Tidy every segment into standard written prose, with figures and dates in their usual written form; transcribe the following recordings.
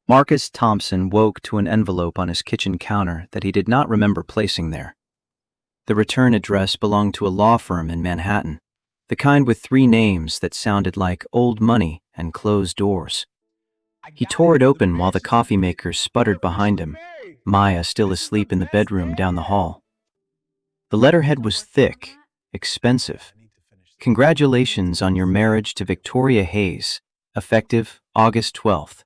Marcus Thompson woke to an envelope on his kitchen counter that he did not remember placing there. The return address belonged to a law firm in Manhattan, the kind with 3 names that sounded like old money and closed doors. He tore it open while the coffee maker sputtered behind him, Maya still asleep in the bedroom down the hall. The letterhead was thick, expensive. Congratulations on your marriage to Victoria Hayes, effective August 12th.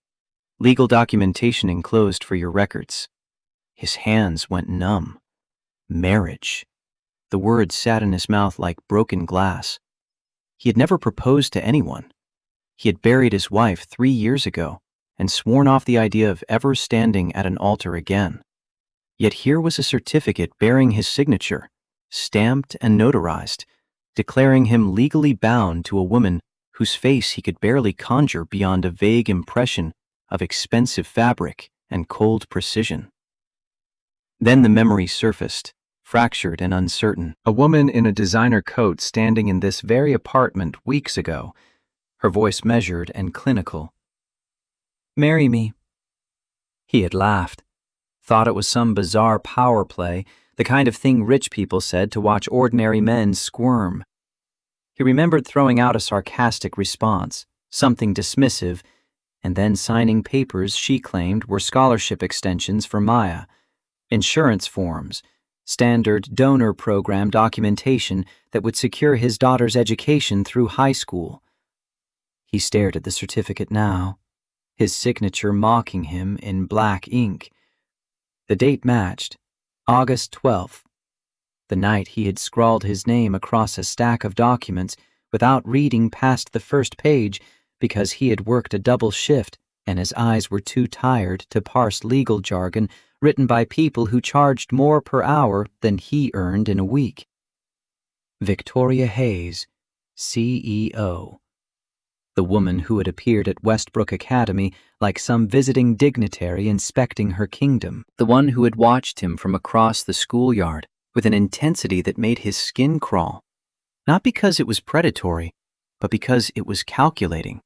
Legal documentation enclosed for your records. His hands went numb. Marriage. The word sat in his mouth like broken glass. He had never proposed to anyone. He had buried his wife 3 years ago and sworn off the idea of ever standing at an altar again. Yet here was a certificate bearing his signature, stamped and notarized, declaring him legally bound to a woman whose face he could barely conjure beyond a vague impression of expensive fabric and cold precision. Then the memory surfaced, fractured and uncertain. A woman in a designer coat standing in this very apartment weeks ago, her voice measured and clinical. "Marry me." He had laughed, thought it was some bizarre power play, the kind of thing rich people said to watch ordinary men squirm. He remembered throwing out a sarcastic response, something dismissive, and then signing papers she claimed were scholarship extensions for Maya, insurance forms, standard donor program documentation that would secure his daughter's education through high school. He stared at the certificate now, his signature mocking him in black ink. The date matched, August 12th, the night he had scrawled his name across a stack of documents without reading past the first page because he had worked a double shift and his eyes were too tired to parse legal jargon written by people who charged more per hour than he earned in a week. Victoria Hayes, CEO. The woman who had appeared at Westbrook Academy like some visiting dignitary inspecting her kingdom. The one who had watched him from across the schoolyard with an intensity that made his skin crawl. Not because it was predatory, but because it was calculating.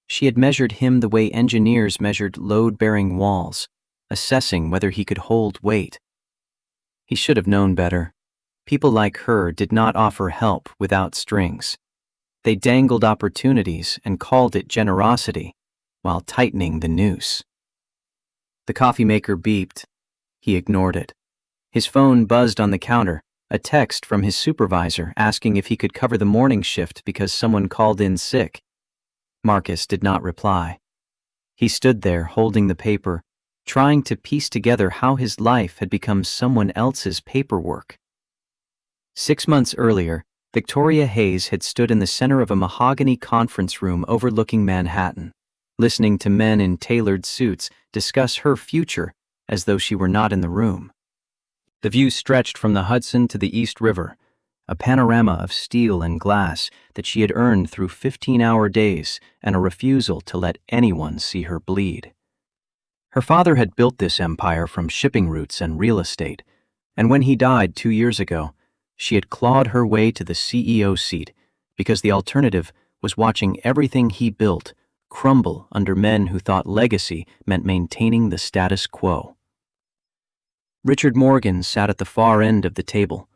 She had measured him the way engineers measured load-bearing walls, assessing whether he could hold weight. He should have known better. People like her did not offer help without strings. They dangled opportunities and called it generosity, while tightening the noose. The coffee maker beeped. He ignored it. His phone buzzed on the counter, a text from his supervisor asking if he could cover the morning shift because someone called in sick. Marcus did not reply. He stood there holding the paper, trying to piece together how his life had become someone else's paperwork. 6 months earlier, Victoria Hayes had stood in the center of a mahogany conference room overlooking Manhattan, listening to men in tailored suits discuss her future as though she were not in the room. The view stretched from the Hudson to the East River, a panorama of steel and glass that she had earned through 15-hour days and a refusal to let anyone see her bleed. Her father had built this empire from shipping routes and real estate, and when he died 2 years ago, she had clawed her way to the CEO seat because the alternative was watching everything he built crumble under men who thought legacy meant maintaining the status quo. Richard Morgan sat at the far end of the table,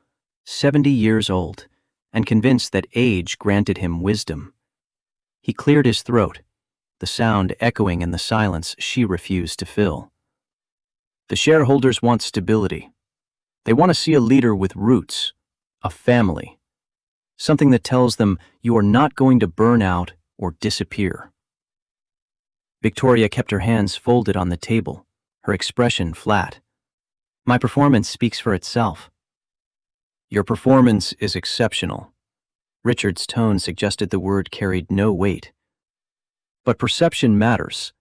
70 years old, and convinced that age granted him wisdom. He cleared his throat, the sound echoing in the silence she refused to fill. The shareholders want stability. They want to see a leader with roots, a family, something that tells them you are not going to burn out or disappear. Victoria kept her hands folded on the table, her expression flat. My performance speaks for itself. Your performance is exceptional. Richard's tone suggested the word carried no weight. But perception matters.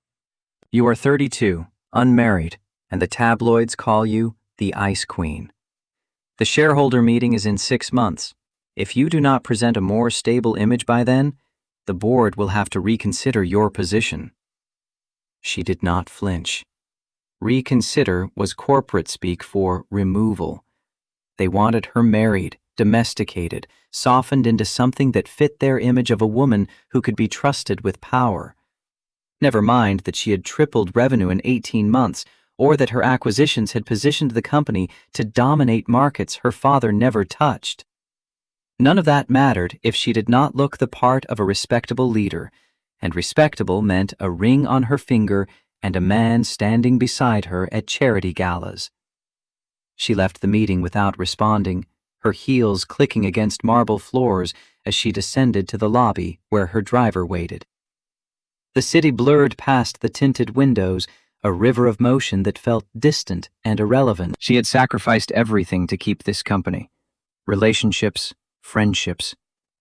You are 32, unmarried, and the tabloids call you the Ice Queen. The shareholder meeting is in 6 months. If you do not present a more stable image by then, the board will have to reconsider your position. She did not flinch. Reconsider was corporate speak for removal. They wanted her married, domesticated, softened into something that fit their image of a woman who could be trusted with power. Never mind that she had tripled revenue in 18 months, or that her acquisitions had positioned the company to dominate markets her father never touched. None of that mattered if she did not look the part of a respectable leader, and respectable meant a ring on her finger and a man standing beside her at charity galas. She left the meeting without responding, her heels clicking against marble floors as she descended to the lobby where her driver waited. The city blurred past the tinted windows, a river of motion that felt distant and irrelevant. She had sacrificed everything to keep this company. Relationships, friendships,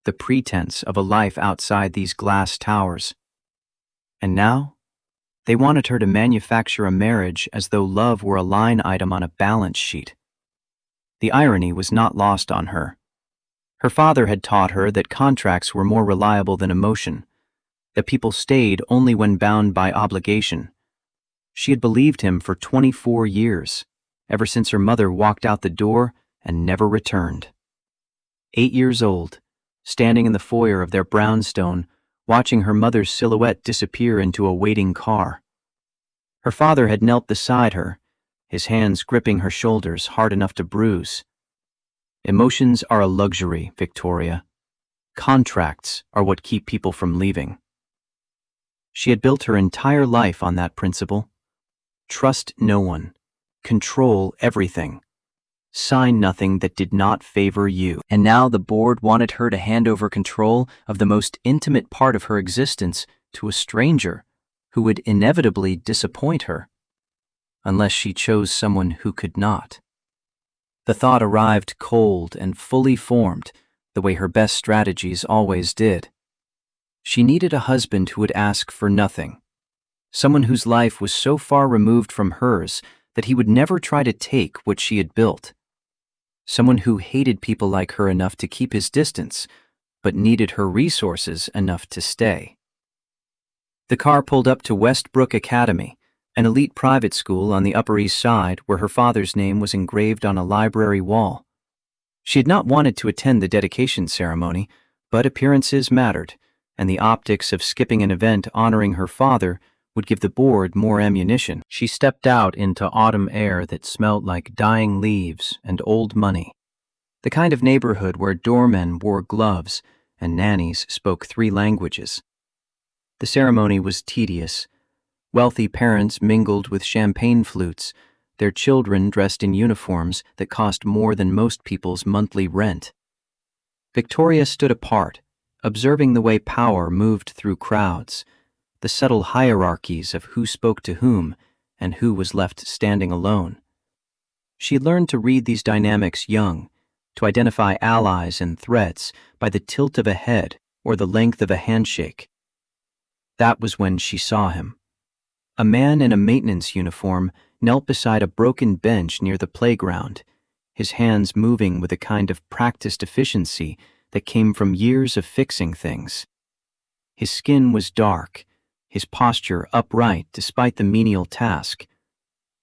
the pretense of a life outside these glass towers. And now, they wanted her to manufacture a marriage as though love were a line item on a balance sheet. The irony was not lost on her. Her father had taught her that contracts were more reliable than emotion, that people stayed only when bound by obligation. She had believed him for 24 years, ever since her mother walked out the door and never returned. 8 years old, standing in the foyer of their brownstone, watching her mother's silhouette disappear into a waiting car. Her father had knelt beside her, his hands gripping her shoulders hard enough to bruise. Emotions are a luxury, Victoria. Contracts are what keep people from leaving. She had built her entire life on that principle. Trust no one. Control everything. Sign nothing that did not favor you. And now the board wanted her to hand over control of the most intimate part of her existence to a stranger who would inevitably disappoint her, unless she chose someone who could not. The thought arrived cold and fully formed, the way her best strategies always did. She needed a husband who would ask for nothing, someone whose life was so far removed from hers that he would never try to take what she had built. Someone who hated people like her enough to keep his distance, but needed her resources enough to stay. The car pulled up to Westbrook Academy, an elite private school on the Upper East Side where her father's name was engraved on a library wall. She had not wanted to attend the dedication ceremony, but appearances mattered, and the optics of skipping an event honoring her father would give the board more ammunition. She stepped out into autumn air that smelled like dying leaves and old money, the kind of neighborhood where doormen wore gloves and nannies spoke 3 languages. The ceremony was tedious. Wealthy parents mingled with champagne flutes, their children dressed in uniforms that cost more than most people's monthly rent. Victoria stood apart, observing the way power moved through crowds, the subtle hierarchies of who spoke to whom and who was left standing alone. She learned to read these dynamics young, to identify allies and threats by the tilt of a head or the length of a handshake. That was when she saw him. A man in a maintenance uniform knelt beside a broken bench near the playground, his hands moving with a kind of practiced efficiency that came from years of fixing things. His skin was dark, his posture upright despite the menial task.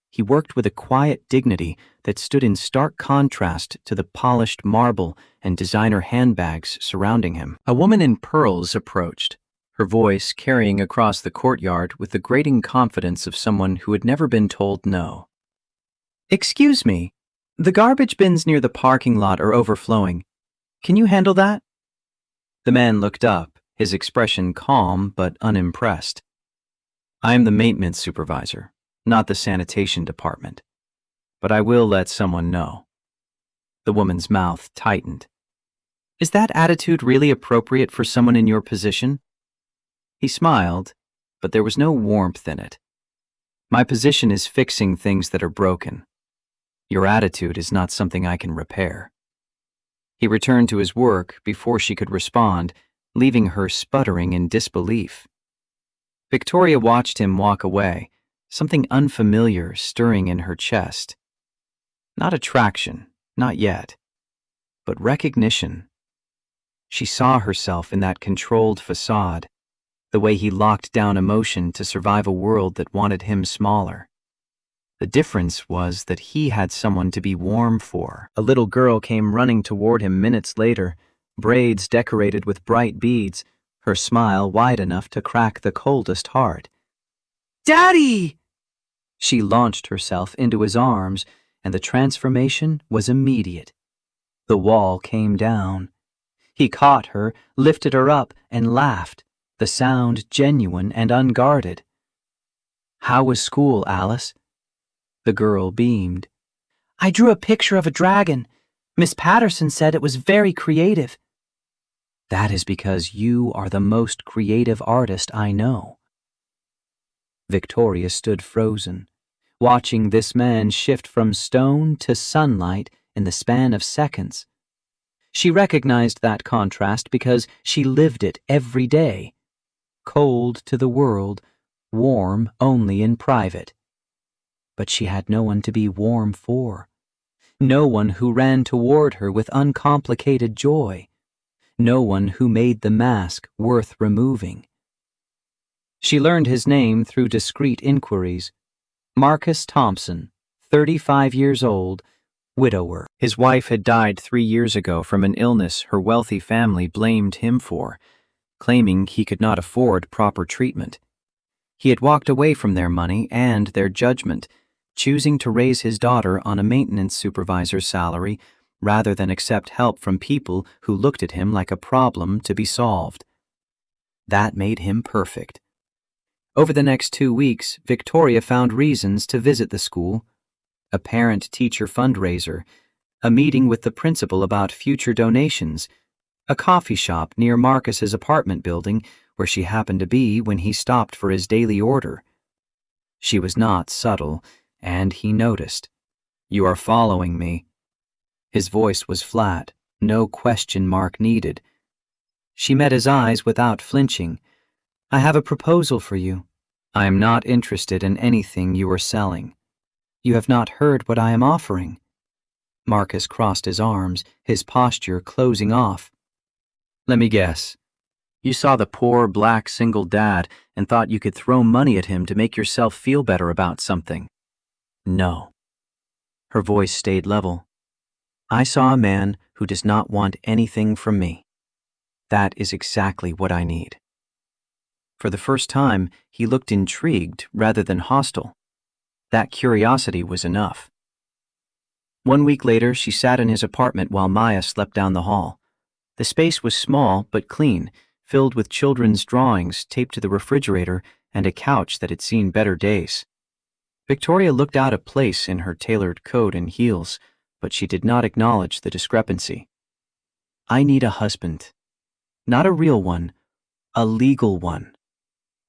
He worked with a quiet dignity that stood in stark contrast to the polished marble and designer handbags surrounding him. A woman in pearls approached, her voice carrying across the courtyard with the grating confidence of someone who had never been told no. "Excuse me, the garbage bins near the parking lot are overflowing. Can you handle that?" The man looked up, his expression calm but unimpressed. "I am the maintenance supervisor, not the sanitation department, but I will let someone know." The woman's mouth tightened. "Is that attitude really appropriate for someone in your position?" He smiled, but there was no warmth in it. "My position is fixing things that are broken. Your attitude is not something I can repair." He returned to his work before she could respond, leaving her sputtering in disbelief. Victoria watched him walk away, something unfamiliar stirring in her chest. Not attraction, not yet, but recognition. She saw herself in that controlled facade, the way he locked down emotion to survive a world that wanted him smaller. The difference was that he had someone to be warm for. A little girl came running toward him minutes later, braids decorated with bright beads, her smile wide enough to crack the coldest heart. Daddy! She launched herself into his arms, and the transformation was immediate. The wall came down. He caught her, lifted her up, and laughed, the sound genuine and unguarded. "How was school, Alice?" The girl beamed. I drew a picture of a dragon. Miss Patterson said it was very creative. "That is because you are the most creative artist I know." Victoria stood frozen, watching this man shift from stone to sunlight in the span of seconds. She recognized that contrast because she lived it every day. Cold to the world, warm only in private. But she had no one to be warm for. No one who ran toward her with uncomplicated joy. No one who made the mask worth removing. She learned his name through discreet inquiries. Marcus Thompson, 35 years old, widower. His wife had died 3 years ago from an illness her wealthy family blamed him for, claiming he could not afford proper treatment. He had walked away from their money and their judgment, choosing to raise his daughter on a maintenance supervisor's salary rather than accept help from people who looked at him like a problem to be solved. That made him perfect. Over the next 2 weeks, Victoria found reasons to visit the school: a parent-teacher fundraiser, a meeting with the principal about future donations, a coffee shop near Marcus's apartment building where she happened to be when he stopped for his daily order. She was not subtle, and he noticed. "You are following me." His voice was flat, no question mark needed. She met his eyes without flinching. "I have a proposal for you. I am not interested in anything you are selling. You have not heard what I am offering." Marcus crossed his arms, his posture closing off. "Let me guess. You saw the poor black single dad and thought you could throw money at him to make yourself feel better about something." "No." Her voice stayed level. "I saw a man who does not want anything from me. That is exactly what I need." For the first time, he looked intrigued rather than hostile. That curiosity was enough. 1 week later, she sat in his apartment while Maya slept down the hall. The space was small but clean, filled with children's drawings taped to the refrigerator and a couch that had seen better days. Victoria looked out of place in her tailored coat and heels, but she did not acknowledge the discrepancy. "I need a husband. Not a real one, a legal one.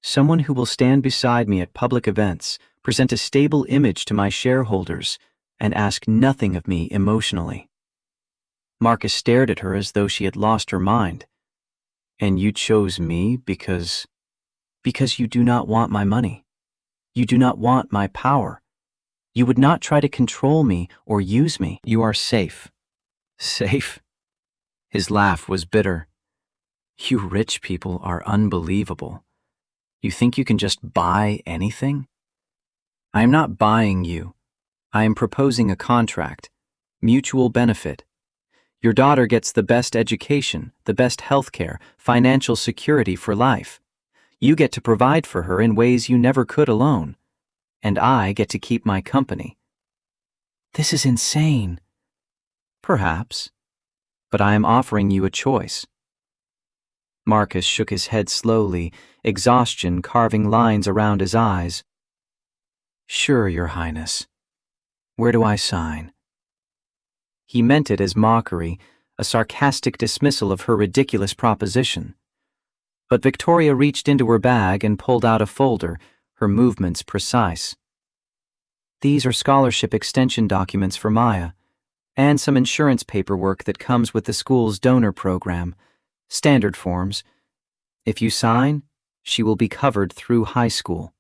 Someone who will stand beside me at public events, present a stable image to my shareholders, and ask nothing of me emotionally." Marcus stared at her as though she had lost her mind. "And you chose me because you do not want my money. You do not want my power. You would not try to control me or use me. You are safe." "Safe?" His laugh was bitter. "You rich people are unbelievable. You think you can just buy anything?" "I am not buying you. I am proposing a contract. Mutual benefit. Your daughter gets the best education, the best health care, financial security for life. You get to provide for her in ways you never could alone. And I get to keep my company." "This is insane." "Perhaps. But I am offering you a choice." Marcus shook his head slowly, exhaustion carving lines around his eyes. "Sure, Your Highness. Where do I sign?" He meant it as mockery, a sarcastic dismissal of her ridiculous proposition. But Victoria reached into her bag and pulled out a folder, her movements precise. "These are scholarship extension documents for Maya, and some insurance paperwork that comes with the school's donor program. Standard forms. If you sign, she will be covered through high school."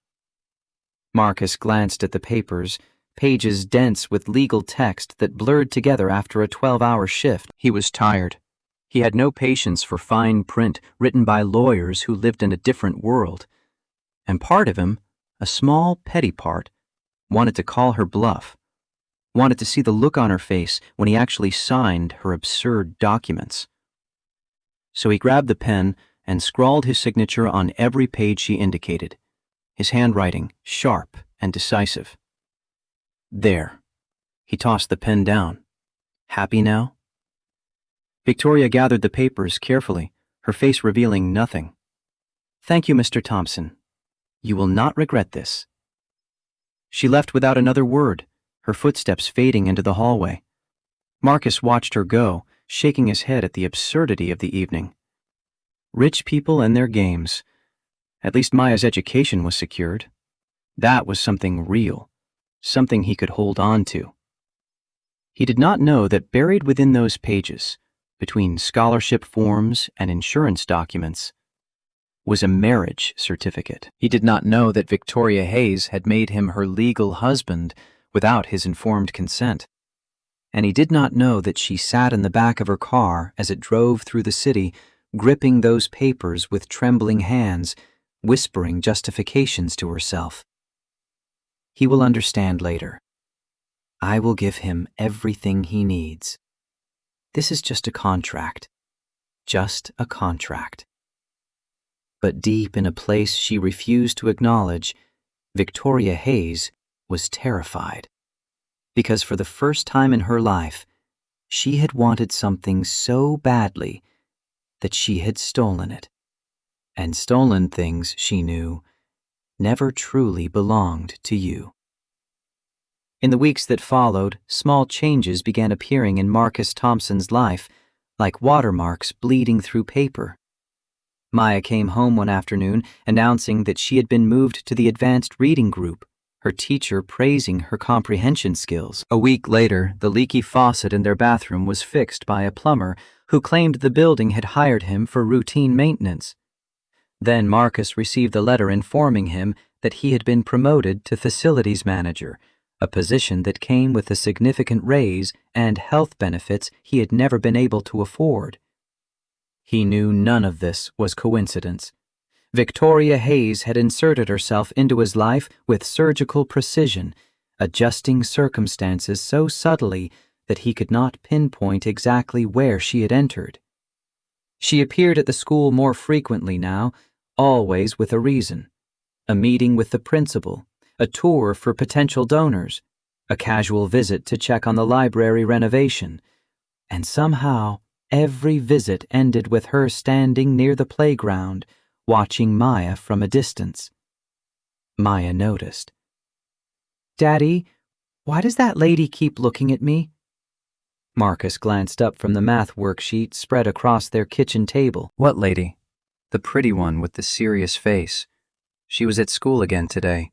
Marcus glanced at the papers, pages dense with legal text that blurred together after a 12-hour shift. He was tired. He had no patience for fine print written by lawyers who lived in a different world. And part of him, a small, petty part, wanted to call her bluff, wanted to see the look on her face when he actually signed her absurd documents. So he grabbed the pen and scrawled his signature on every page she indicated. his handwriting sharp and decisive. There. He tossed the pen down. Happy now? Victoria gathered the papers carefully, her face revealing nothing. Thank you, Mr. Thompson. You will not regret this. She left without another word, her footsteps fading into the hallway. Marcus watched her go, shaking his head at the absurdity of the evening. Rich people and their games. At least Maya's education was secured. That was something real, something he could hold on to. He did not know that buried within those pages, between scholarship forms and insurance documents, was a marriage certificate. He did not know that Victoria Hayes had made him her legal husband without his informed consent. And he did not know that she sat in the back of her car as it drove through the city, gripping those papers with trembling hands, whispering justifications to herself. He will understand later. I will give him everything he needs. This is just a contract. Just a contract. But deep in a place she refused to acknowledge, Victoria Hayes was terrified. Because for the first time in her life, she had wanted something so badly that she had stolen it. And stolen things, she knew, never truly belonged to you. In the weeks that followed, small changes began appearing in Marcus Thompson's life, like watermarks bleeding through paper. Maya came home one afternoon announcing that she had been moved to the advanced reading group, her teacher praising her comprehension skills. A week later, the leaky faucet in their bathroom was fixed by a plumber who claimed the building had hired him for routine maintenance. Then Marcus received a letter informing him that he had been promoted to facilities manager, a position that came with a significant raise and health benefits he had never been able to afford. He knew none of this was coincidence. Victoria Hayes had inserted herself into his life with surgical precision, adjusting circumstances so subtly that he could not pinpoint exactly where she had entered. She appeared at the school more frequently now, always with a reason. A meeting with the principal, a tour for potential donors, a casual visit to check on the library renovation, and somehow every visit ended with her standing near the playground, watching Maya from a distance. Maya noticed. Daddy, why does that lady keep looking at me? Marcus glanced up from the math worksheet spread across their kitchen table. What lady? The pretty one with the serious face. She was at school again today.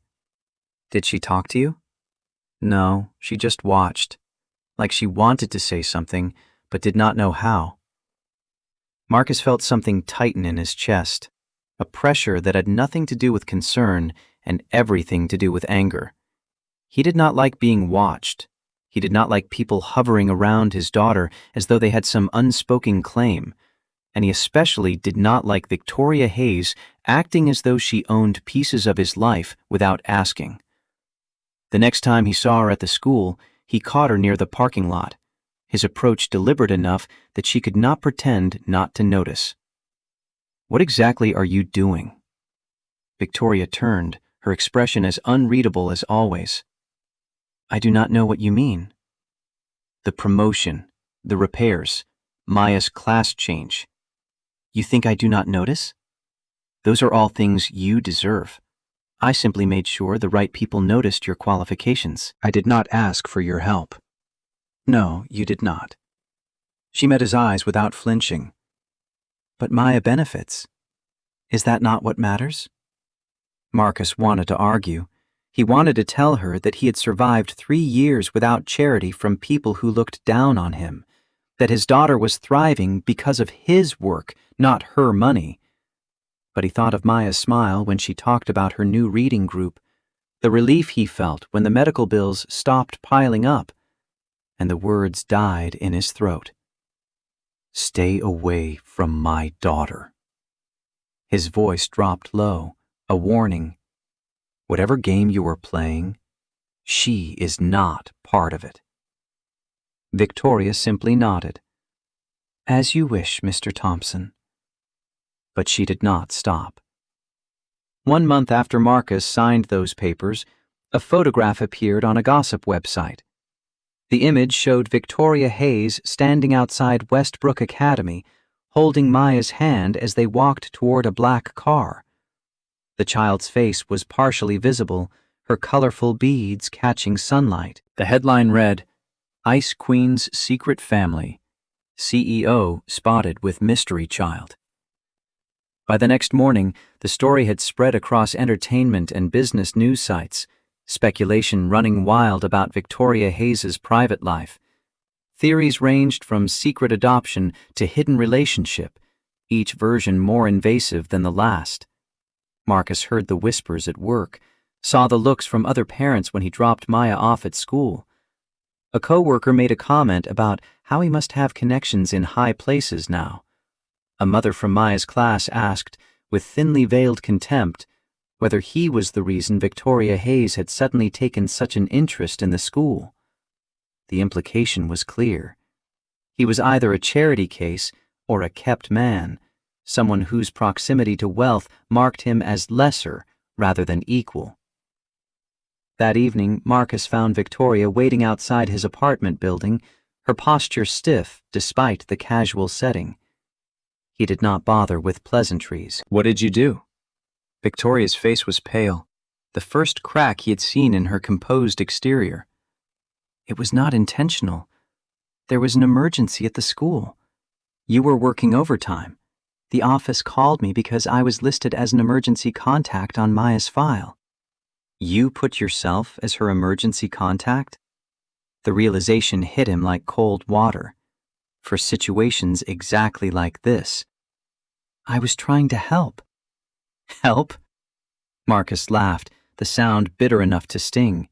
Did she talk to you? No, she just watched, like she wanted to say something, but did not know how. Marcus felt something tighten in his chest, a pressure that had nothing to do with concern and everything to do with anger. He did not like being watched. He did not like people hovering around his daughter as though they had some unspoken claim, and he especially did not like Victoria Hayes acting as though she owned pieces of his life without asking. The next time he saw her at the school, he caught her near the parking lot, his approach deliberate enough that she could not pretend not to notice. What exactly are you doing? Victoria turned, her expression as unreadable as always. I do not know what you mean. The promotion, the repairs, Maya's class change. You think I do not notice? Those are all things you deserve. I simply made sure the right people noticed your qualifications. I did not ask for your help. No, you did not. She met his eyes without flinching. But Maya benefits. Is that not what matters? Marcus wanted to argue. He wanted to tell her that he had survived 3 years without charity from people who looked down on him, that his daughter was thriving because of his work, not her money. But he thought of Maya's smile when she talked about her new reading group, the relief he felt when the medical bills stopped piling up, and the words died in his throat. Stay away from my daughter. His voice dropped low, a warning. Whatever game you are playing, she is not part of it. Victoria simply nodded. As you wish, Mr. Thompson. But she did not stop. 1 month after Marcus signed those papers, a photograph appeared on a gossip website. The image showed Victoria Hayes standing outside Westbrook Academy, holding Maya's hand as they walked toward a black car. The child's face was partially visible, her colorful beads catching sunlight. The headline read, "Ice Queen's Secret Family. CEO Spotted with Mystery Child." By the next morning, the story had spread across entertainment and business news sites, speculation running wild about Victoria Hayes's private life. Theories ranged from secret adoption to hidden relationship, each version more invasive than the last. Marcus heard the whispers at work, saw the looks from other parents when he dropped Maya off at school. A coworker made a comment about how he must have connections in high places now. A mother from Maya's class asked, with thinly veiled contempt, whether he was the reason Victoria Hayes had suddenly taken such an interest in the school. The implication was clear. He was either a charity case or a kept man, someone whose proximity to wealth marked him as lesser rather than equal. That evening, Marcus found Victoria waiting outside his apartment building, her posture stiff despite the casual setting. He did not bother with pleasantries. "What did you do?" Victoria's face was pale, the first crack he had seen in her composed exterior. "It was not intentional. There was an emergency at the school. You were working overtime. The office called me because I was listed as an emergency contact on Maya's file." "You put yourself as her emergency contact?" The realization hit him like cold water. For situations exactly like this. "I was trying to help." "Help?" Marcus laughed, the sound bitter enough to sting.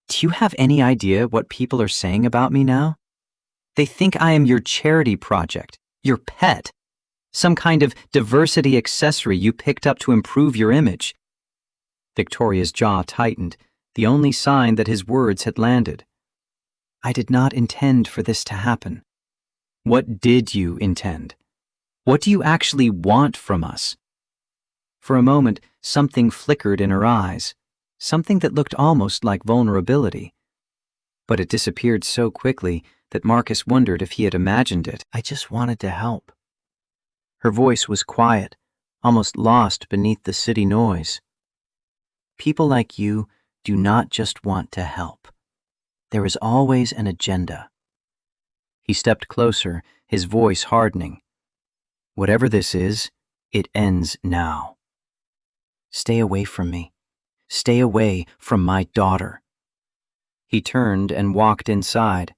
"Do you have any idea what people are saying about me now? They think I am your charity project, your pet, some kind of diversity accessory you picked up to improve your image." Victoria's jaw tightened, the only sign that his words had landed. "I did not intend for this to happen." "What did you intend? What do you actually want from us?" For a moment, something flickered in her eyes, something that looked almost like vulnerability. But it disappeared so quickly that Marcus wondered if he had imagined it. "I just wanted to help." Her voice was quiet, almost lost beneath the city noise. "People like you do not just want to help. There is always an agenda." He stepped closer, his voice hardening. "Whatever this is, it ends now. Stay away from me. Stay away from my daughter." He turned and walked inside,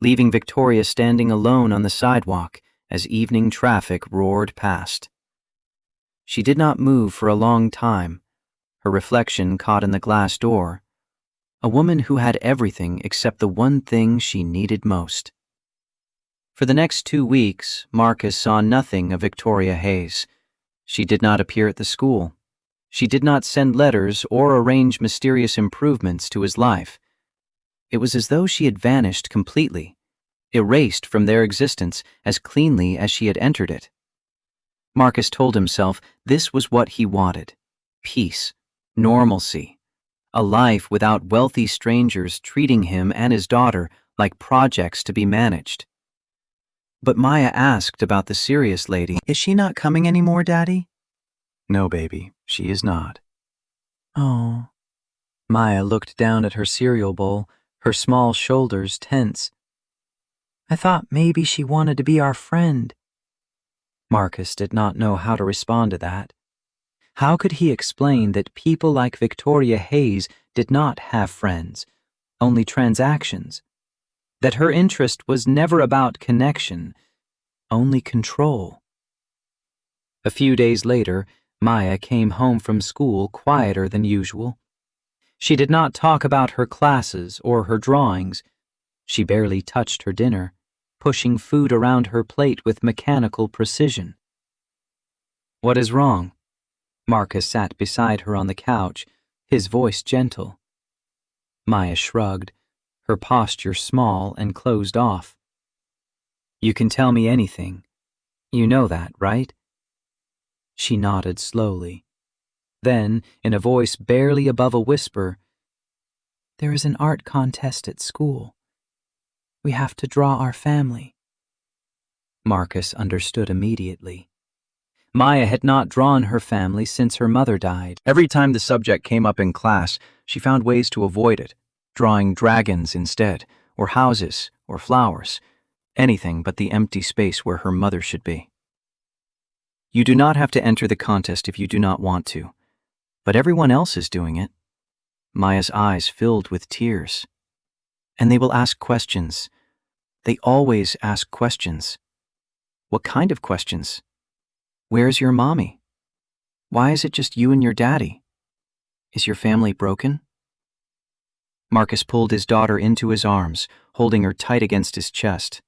leaving Victoria standing alone on the sidewalk as evening traffic roared past. She did not move for a long time, her reflection caught in the glass door. A woman who had everything except the one thing she needed most. For the next 2 weeks, Marcus saw nothing of Victoria Hayes. She did not appear at the school. She did not send letters or arrange mysterious improvements to his life. It was as though she had vanished completely, erased from their existence as cleanly as she had entered it. Marcus told himself this was what he wanted: peace, normalcy, a life without wealthy strangers treating him and his daughter like projects to be managed. But Maya asked about the serious lady. "Is she not coming anymore, Daddy?" "No, baby, she is not." "Oh." Maya looked down at her cereal bowl, her small shoulders tense. "I thought maybe she wanted to be our friend." Marcus did not know how to respond to that. How could he explain that people like Victoria Hayes did not have friends, only transactions? That her interest was never about connection, only control? A few days later, Maya came home from school quieter than usual. She did not talk about her classes or her drawings. She barely touched her dinner, pushing food around her plate with mechanical precision. "What is wrong?" Marcus sat beside her on the couch, his voice gentle. Maya shrugged, her posture small and closed off. "You can tell me anything. You know that, right?" She nodded slowly. Then, in a voice barely above a whisper, "There is an art contest at school. We have to draw our family." Marcus understood immediately. Maya had not drawn her family since her mother died. Every time the subject came up in class, she found ways to avoid it, drawing dragons instead, or houses, or flowers, anything but the empty space where her mother should be. You do not have to enter the contest if you do not want to, but everyone else is doing it. Maya's eyes filled with tears. And they will ask questions. They always ask questions. What kind of questions? Where's your mommy? Why is it just you and your daddy? Is your family broken? Marcus pulled his daughter into his arms, holding her tight against his chest.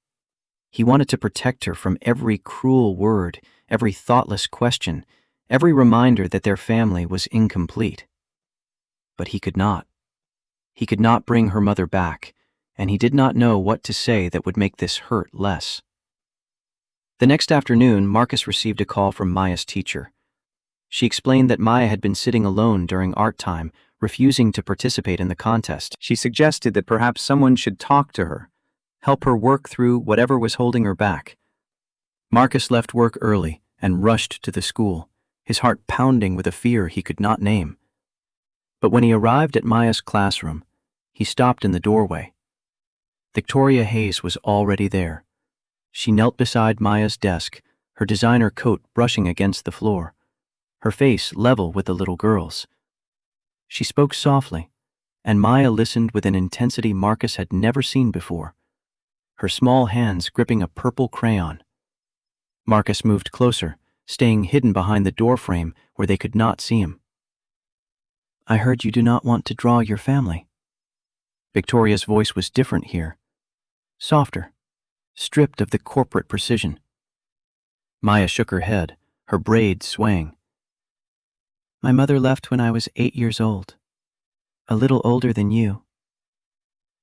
He wanted to protect her from every cruel word, every thoughtless question, every reminder that their family was incomplete. But he could not. He could not bring her mother back, and he did not know what to say that would make this hurt less. The next afternoon, Marcus received a call from Maya's teacher. She explained that Maya had been sitting alone during art time, refusing to participate in the contest. She suggested that perhaps someone should talk to her, help her work through whatever was holding her back. Marcus left work early and rushed to the school, his heart pounding with a fear he could not name. But when he arrived at Maya's classroom, he stopped in the doorway. Victoria Hayes was already there. She knelt beside Maya's desk, her designer coat brushing against the floor, her face level with the little girl's. She spoke softly, and Maya listened with an intensity Marcus had never seen before, her small hands gripping a purple crayon. Marcus moved closer, staying hidden behind the doorframe where they could not see him. "I heard you do not want to draw your family." Victoria's voice was different here, softer, stripped of the corporate precision. Maya shook her head, her braids swaying. "My mother left when I was 8 years old, a little older than you.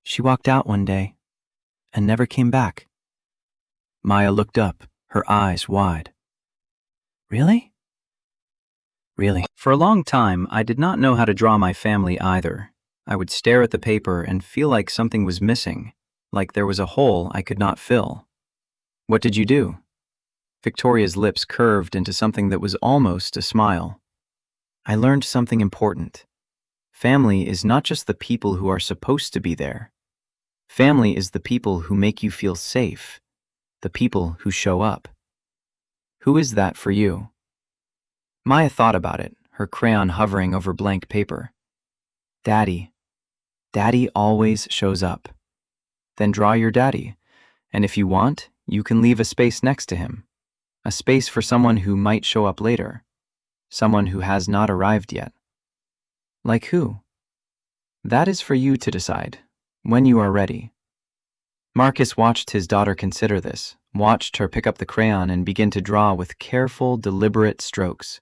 She walked out one day and never came back." Maya looked up, her eyes wide. "Really?" "Really. For a long time, I did not know how to draw my family either. I would stare at the paper and feel like something was missing, like there was a hole I could not fill." "What did you do?" Victoria's lips curved into something that was almost a smile. "I learned something important. Family is not just the people who are supposed to be there. Family is the people who make you feel safe, the people who show up. Who is that for you?" Maya thought about it, her crayon hovering over blank paper. "Daddy. Daddy always shows up." "Then draw your daddy, and if you want, you can leave a space next to him. A space for someone who might show up later. Someone who has not arrived yet." "Like who?" "That is for you to decide, when you are ready." Marcus watched his daughter consider this, watched her pick up the crayon and begin to draw with careful, deliberate strokes.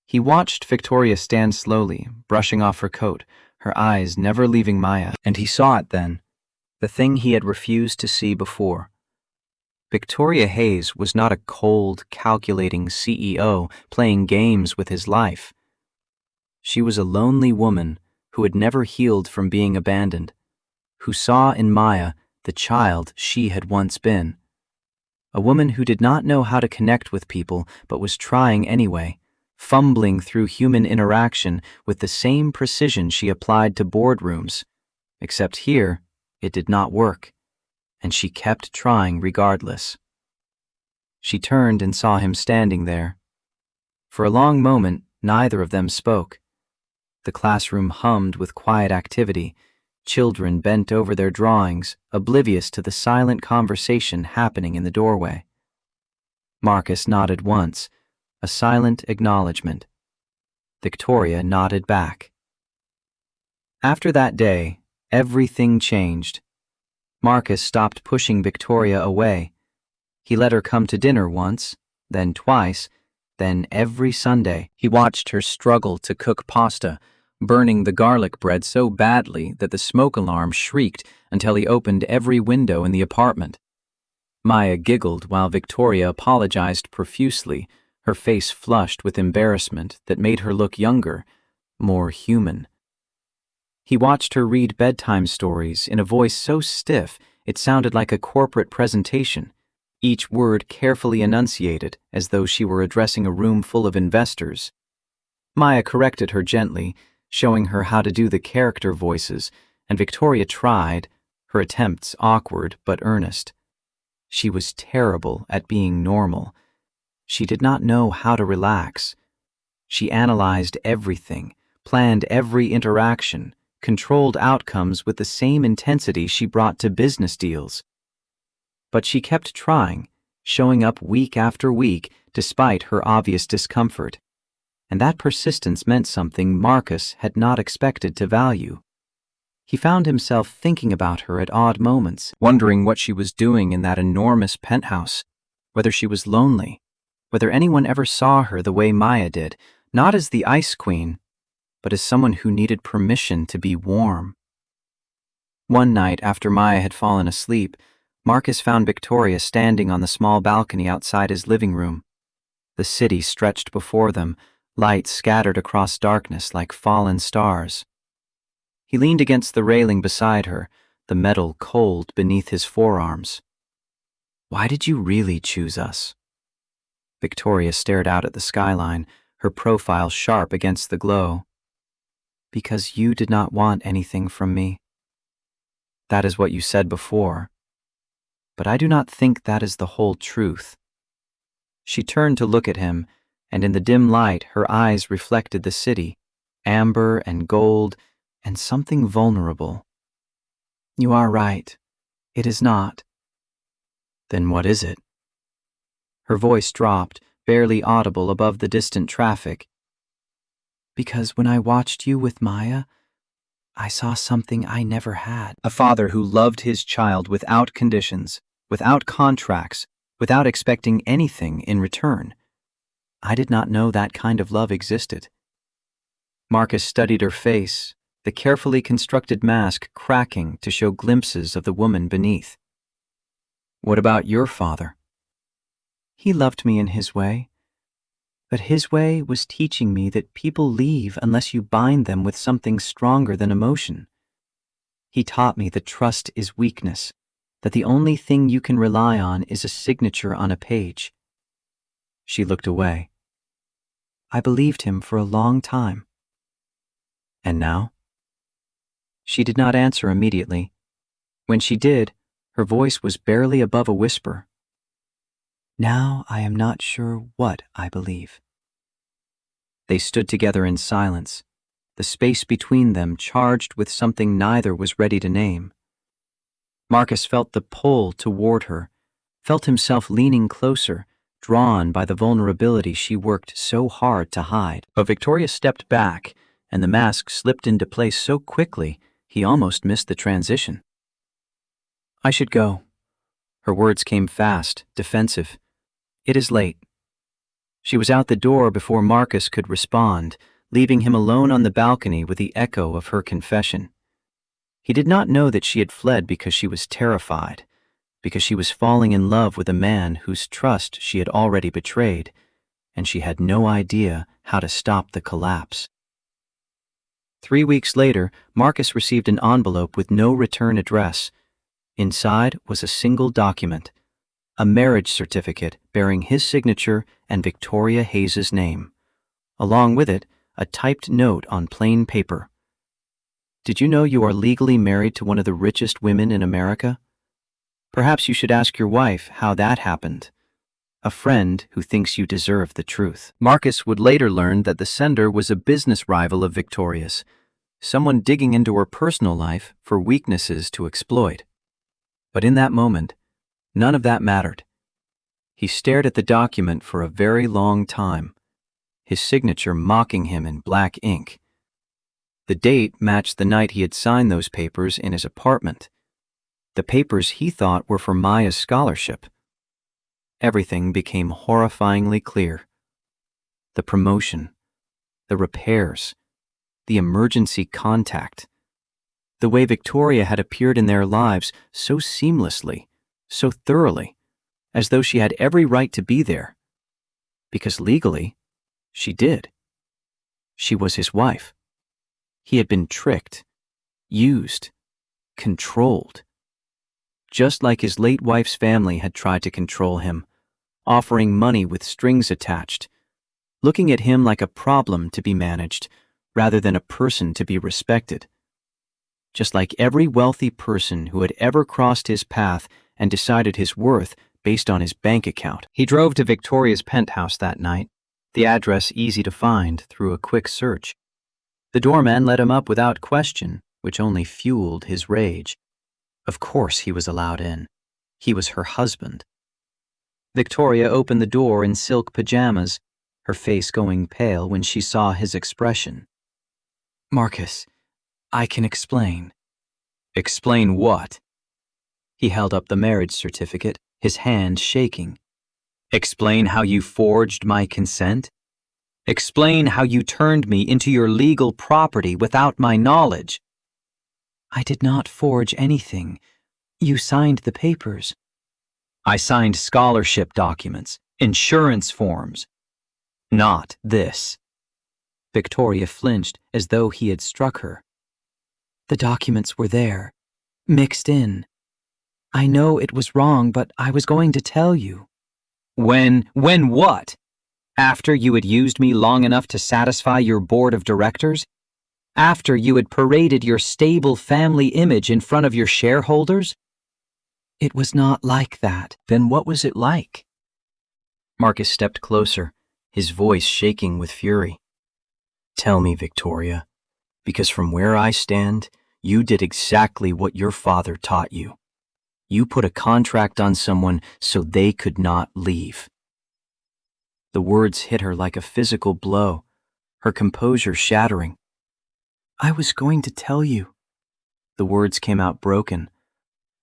He watched Victoria stand slowly, brushing off her coat, her eyes never leaving Maya, and he saw it then, the thing he had refused to see before. Victoria Hayes was not a cold, calculating CEO playing games with his life. She was a lonely woman who had never healed from being abandoned, who saw in Maya the child she had once been. A woman who did not know how to connect with people but was trying anyway, fumbling through human interaction with the same precision she applied to boardrooms, except here it did not work, and she kept trying regardless. She turned and saw him standing there. For a long moment, neither of them spoke. The classroom hummed with quiet activity, children bent over their drawings, oblivious to the silent conversation happening in the doorway. Marcus nodded once, a silent acknowledgement. Victoria nodded back. After that day, everything changed. Marcus stopped pushing Victoria away. He let her come to dinner once, then twice, then every Sunday. He watched her struggle to cook pasta, burning the garlic bread so badly that the smoke alarm shrieked until he opened every window in the apartment. Maya giggled while Victoria apologized profusely, her face flushed with embarrassment that made her look younger, more human. He watched her read bedtime stories in a voice so stiff it sounded like a corporate presentation, each word carefully enunciated as though she were addressing a room full of investors. Maya corrected her gently, showing her how to do the character voices, and Victoria tried, her attempts awkward but earnest. She was terrible at being normal. She did not know how to relax. She analyzed everything, planned every interaction, controlled outcomes with the same intensity she brought to business deals. But she kept trying, showing up week after week despite her obvious discomfort. And that persistence meant something Marcus had not expected to value. He found himself thinking about her at odd moments, wondering what she was doing in that enormous penthouse, whether she was lonely, whether anyone ever saw her the way Maya did, not as the Ice Queen, but as someone who needed permission to be warm. One night after Maya had fallen asleep, Marcus found Victoria standing on the small balcony outside his living room. The city stretched before them, lights scattered across darkness like fallen stars. He leaned against the railing beside her, the metal cold beneath his forearms. "Why did you really choose us?" Victoria stared out at the skyline, her profile sharp against the glow. "Because you did not want anything from me. That is what you said before. But I do not think that is the whole truth." She turned to look at him, and in the dim light her eyes reflected the city, amber and gold, and something vulnerable. "You are right. It is not." "Then what is it?" Her voice dropped, barely audible above the distant traffic. "Because when I watched you with Maya, I saw something I never had." A father who loved his child without conditions, without contracts, without expecting anything in return. I did not know that kind of love existed. Marcus studied her face, the carefully constructed mask cracking to show glimpses of the woman beneath. "What about your father?" "He loved me in his way. But his way was teaching me that people leave unless you bind them with something stronger than emotion. He taught me that trust is weakness, that the only thing you can rely on is a signature on a page." She looked away. "I believed him for a long time." "And now?" She did not answer immediately. When she did, her voice was barely above a whisper. "Now I am not sure what I believe." They stood together in silence, the space between them charged with something neither was ready to name. Marcus felt the pull toward her, felt himself leaning closer, drawn by the vulnerability she worked so hard to hide. But Victoria stepped back, and the mask slipped into place so quickly he almost missed the transition. "I should go." Her words came fast, defensive. "It is late." She was out the door before Marcus could respond, leaving him alone on the balcony with the echo of her confession. He did not know that she had fled because she was terrified, because she was falling in love with a man whose trust she had already betrayed, and she had no idea how to stop the collapse. 3 weeks later, Marcus received an envelope with no return address. Inside was a single document, a marriage certificate bearing his signature and Victoria Hayes's name. Along with it, a typed note on plain paper. "Did you know you are legally married to one of the richest women in America? Perhaps you should ask your wife how that happened. A friend who thinks you deserve the truth." Marcus would later learn that the sender was a business rival of Victoria's, someone digging into her personal life for weaknesses to exploit. But in that moment, none of that mattered. He stared at the document for a very long time, his signature mocking him in black ink. The date matched the night he had signed those papers in his apartment, the papers he thought were for Maya's scholarship. Everything became horrifyingly clear. The promotion, the repairs, the emergency contact, the way Victoria had appeared in their lives so seamlessly, so thoroughly, as though she had every right to be there. because legally, she did. She was his wife. He had been tricked, used, controlled. Just like his late wife's family had tried to control him, offering money with strings attached, looking at him like a problem to be managed rather than a person to be respected. Just like every wealthy person who had ever crossed his path and decided his worth based on his bank account. He drove to Victoria's penthouse that night, the address easy to find through a quick search. The doorman let him up without question, which only fueled his rage. Of course he was allowed in. He was her husband. Victoria opened the door in silk pajamas, her face going pale when she saw his expression. "Marcus, I can explain." "Explain what?" He held up the marriage certificate, his hand shaking. "Explain how you forged my consent? Explain how you turned me into your legal property without my knowledge." "I did not forge anything. You signed the papers." "I signed scholarship documents, insurance forms. Not this." Victoria flinched as though he had struck her. "The documents were there, mixed in. I know it was wrong, but I was going to tell you." When what? After you had used me long enough to satisfy your board of directors? After you had paraded your stable family image in front of your shareholders? "It was not like that." Then what was it like? Marcus stepped closer, his voice shaking with fury. "Tell me, Victoria, because from where I stand, you did exactly what your father taught you. You put a contract on someone so they could not leave." The words hit her like a physical blow, her composure shattering. "I was going to tell you." The words came out broken.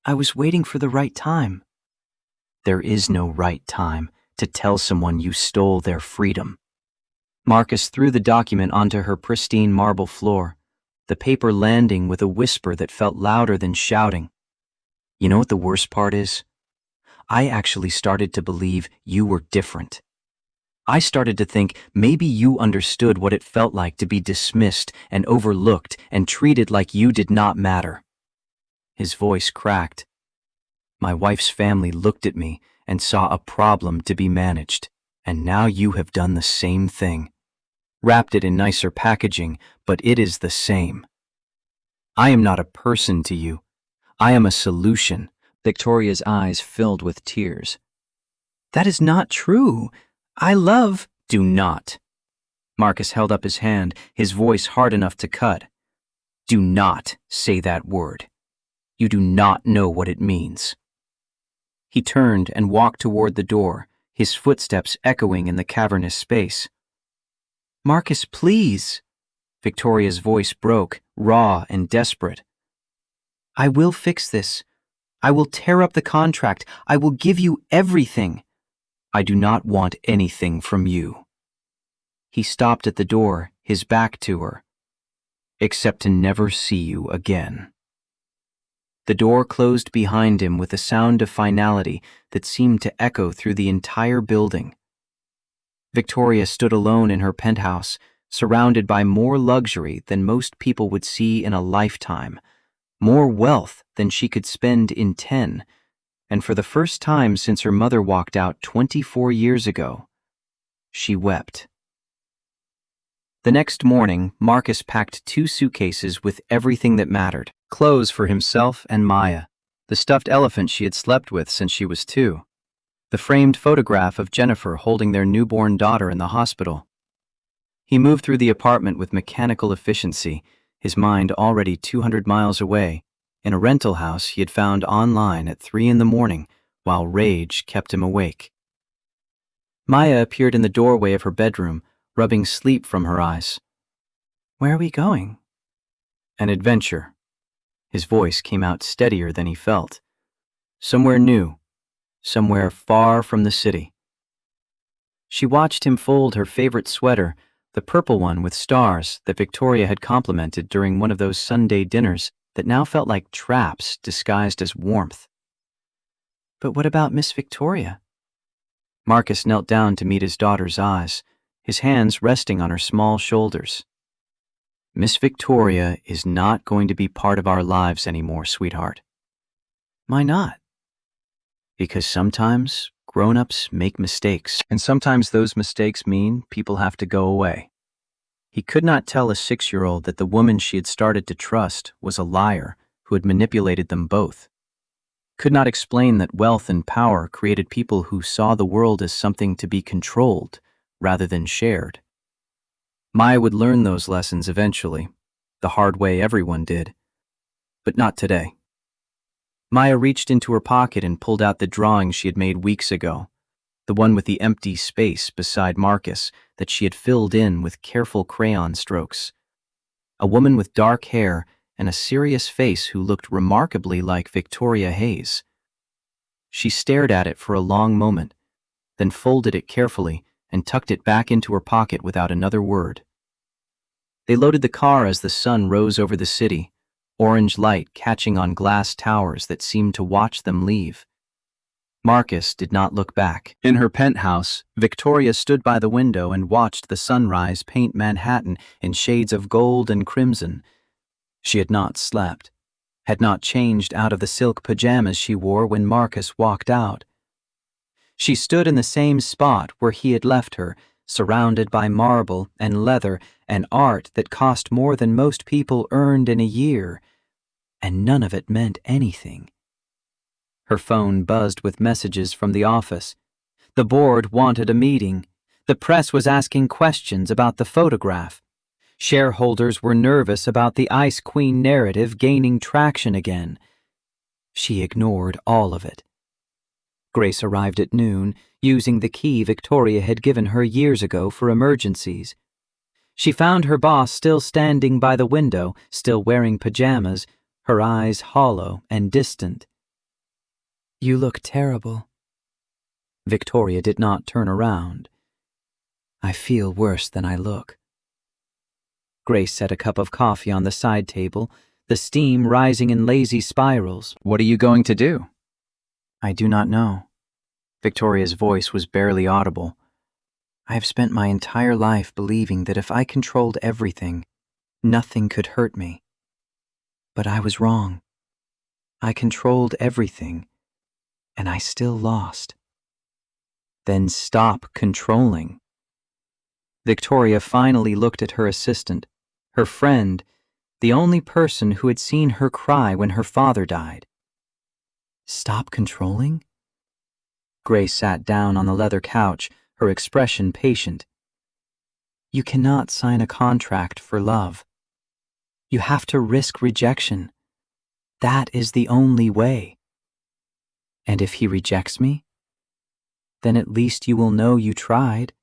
"I was waiting for the right time." There is no right time to tell someone you stole their freedom. Marcus threw the document onto her pristine marble floor, the paper landing with a whisper that felt louder than shouting. "You know what the worst part is? I actually started to believe you were different. I started to think maybe you understood what it felt like to be dismissed and overlooked and treated like you did not matter." His voice cracked. "My wife's family looked at me and saw a problem to be managed, and now you have done the same thing. Wrapped it in nicer packaging, but it is the same. I am not a person to you. I am a solution." Victoria's eyes filled with tears. "That is not true. I love—" "Do not." Marcus held up his hand, his voice hard enough to cut. "Do not say that word. You do not know what it means." He turned and walked toward the door, his footsteps echoing in the cavernous space. "Marcus, please." Victoria's voice broke, raw and desperate. "I will fix this. I will tear up the contract. I will give you everything." "I do not want anything from you." He stopped at the door, his back to her. "Except to never see you again." The door closed behind him with a sound of finality that seemed to echo through the entire building. Victoria stood alone in her penthouse, surrounded by more luxury than most people would see in a lifetime, more wealth than she could spend in 10, and for the first time since her mother walked out 24 years ago, she wept. The next morning, Marcus packed 2 suitcases with everything that mattered. Clothes for himself and Maya, the stuffed elephant she had slept with since she was 2, the framed photograph of Jennifer holding their newborn daughter in the hospital. He moved through the apartment with mechanical efficiency, his mind already 200 miles away, in a rental house he had found online at 3 in the morning while rage kept him awake. Maya appeared in the doorway of her bedroom, rubbing sleep from her eyes. "Where are we going?" "An adventure." His voice came out steadier than he felt. "Somewhere new, somewhere far from the city." She watched him fold her favorite sweater, the purple one with stars that Victoria had complimented during one of those Sunday dinners that now felt like traps disguised as warmth. "But what about Miss Victoria?" Marcus knelt down to meet his daughter's eyes, his hands resting on her small shoulders. Miss Victoria is not going to be part of our lives anymore, sweetheart. Why not? Because sometimes grown-ups make mistakes, and sometimes those mistakes mean people have to go away. He could not tell a 6-year-old that the woman she had started to trust was a liar who had manipulated them both. Could not explain that wealth and power created people who saw the world as something to be controlled rather than shared. Maya would learn those lessons eventually, the hard way everyone did, but not today. Maya reached into her pocket and pulled out the drawing she had made weeks ago, the one with the empty space beside Marcus that she had filled in with careful crayon strokes. A woman with dark hair and a serious face who looked remarkably like Victoria Hayes. She stared at it for a long moment, then folded it carefully and tucked it back into her pocket without another word. They loaded the car as the sun rose over the city, orange light catching on glass towers that seemed to watch them leave. Marcus did not look back. In her penthouse, Victoria stood by the window and watched the sunrise paint Manhattan in shades of gold and crimson. She had not slept, had not changed out of the silk pajamas she wore when Marcus walked out. She stood in the same spot where he had left her, surrounded by marble and leather and art that cost more than most people earned in a year, and none of it meant anything. Her phone buzzed with messages from the office. The board wanted a meeting. The press was asking questions about the photograph. Shareholders were nervous about the Ice Queen narrative gaining traction again. She ignored all of it. Grace arrived at noon, using the key Victoria had given her years ago for emergencies. She found her boss still standing by the window, still wearing pajamas, her eyes hollow and distant. "You look terrible." Victoria did not turn around. "I feel worse than I look." Grace set a cup of coffee on the side table, the steam rising in lazy spirals. "What are you going to do?" "I do not know." Victoria's voice was barely audible. "I have spent my entire life believing that if I controlled everything, nothing could hurt me. But I was wrong. I controlled everything, and I still lost." "Then stop controlling." Victoria finally looked at her assistant, her friend, the only person who had seen her cry when her father died. "Stop controlling?" Grace sat down on the leather couch, her expression patient. "You cannot sign a contract for love. You have to risk rejection. That is the only way. And if he rejects me, then at least you will know you tried.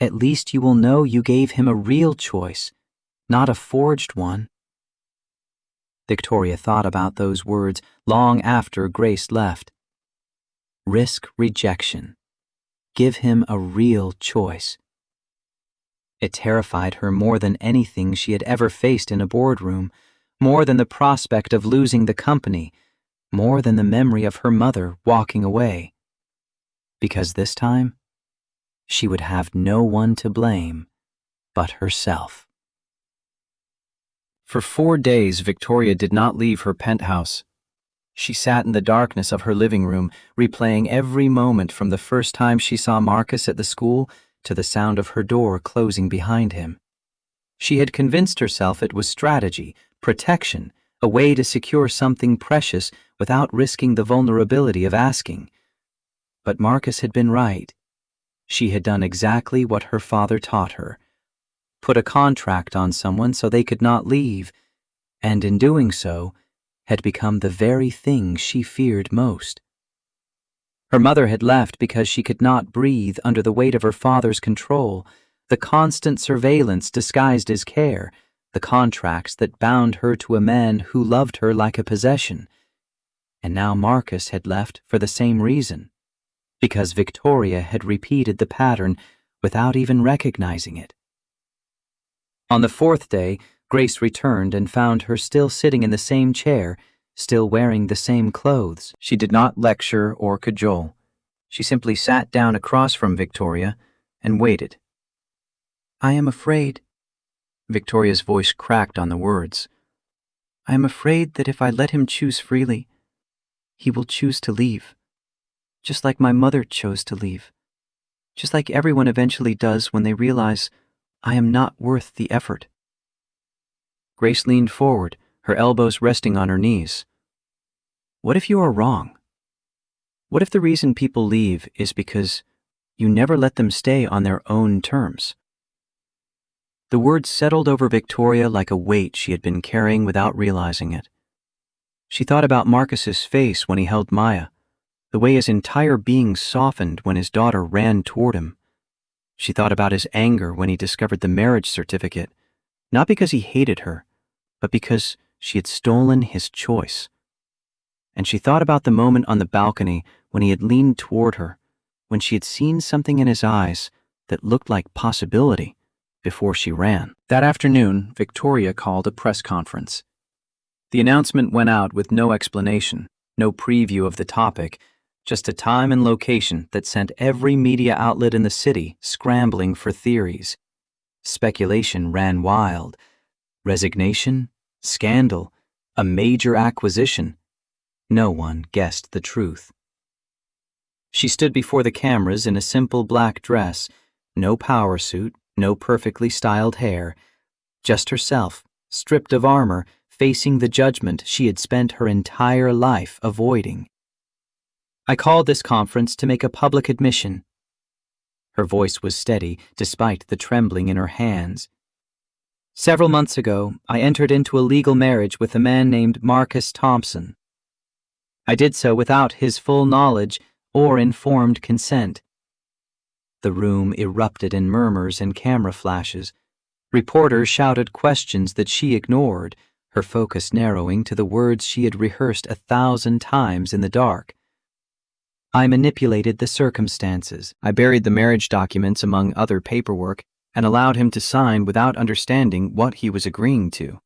At least you will know you gave him a real choice, not a forged one." Victoria thought about those words long after Grace left. Risk rejection. Give him a real choice. It terrified her more than anything she had ever faced in a boardroom, more than the prospect of losing the company, more than the memory of her mother walking away. Because this time, she would have no one to blame but herself. For 4 days, Victoria did not leave her penthouse. She sat in the darkness of her living room, replaying every moment from the first time she saw Marcus at the school to the sound of her door closing behind him. She had convinced herself it was strategy, protection, a way to secure something precious without risking the vulnerability of asking. But Marcus had been right. She had done exactly what her father taught her. Put a contract on someone so they could not leave, and in doing so, had become the very thing she feared most. Her mother had left because she could not breathe under the weight of her father's control, the constant surveillance disguised as care, the contracts that bound her to a man who loved her like a possession. And now Marcus had left for the same reason, because Victoria had repeated the pattern without even recognizing it. On the 4th day, Grace returned and found her still sitting in the same chair, still wearing the same clothes. She did not lecture or cajole. She simply sat down across from Victoria and waited. "I am afraid," Victoria's voice cracked on the words. "I am afraid that if I let him choose freely, he will choose to leave. Just like my mother chose to leave. Just like everyone eventually does when they realize I am not worth the effort." Grace leaned forward, her elbows resting on her knees. "What if you are wrong? What if the reason people leave is because you never let them stay on their own terms?" The words settled over Victoria like a weight she had been carrying without realizing it. She thought about Marcus's face when he held Maya, the way his entire being softened when his daughter ran toward him. She thought about his anger when he discovered the marriage certificate, not because he hated her, but because she had stolen his choice. And she thought about the moment on the balcony when he had leaned toward her, when she had seen something in his eyes that looked like possibility before she ran. That afternoon, Victoria called a press conference. The announcement went out with no explanation, no preview of the topic, just a time and location that sent every media outlet in the city scrambling for theories. Speculation ran wild. Resignation? Scandal? A major acquisition? No one guessed the truth. She stood before the cameras in a simple black dress, no power suit, no perfectly styled hair, just herself, stripped of armor, facing the judgment she had spent her entire life avoiding. "I called this conference to make a public admission." Her voice was steady, despite the trembling in her hands. "Several months ago, I entered into a legal marriage with a man named Marcus Thompson. I did so without his full knowledge or informed consent." The room erupted in murmurs and camera flashes. Reporters shouted questions that she ignored, her focus narrowing to the words she had rehearsed 1,000 times in the dark. "I manipulated the circumstances. I buried the marriage documents among other paperwork and allowed him to sign without understanding what he was agreeing to.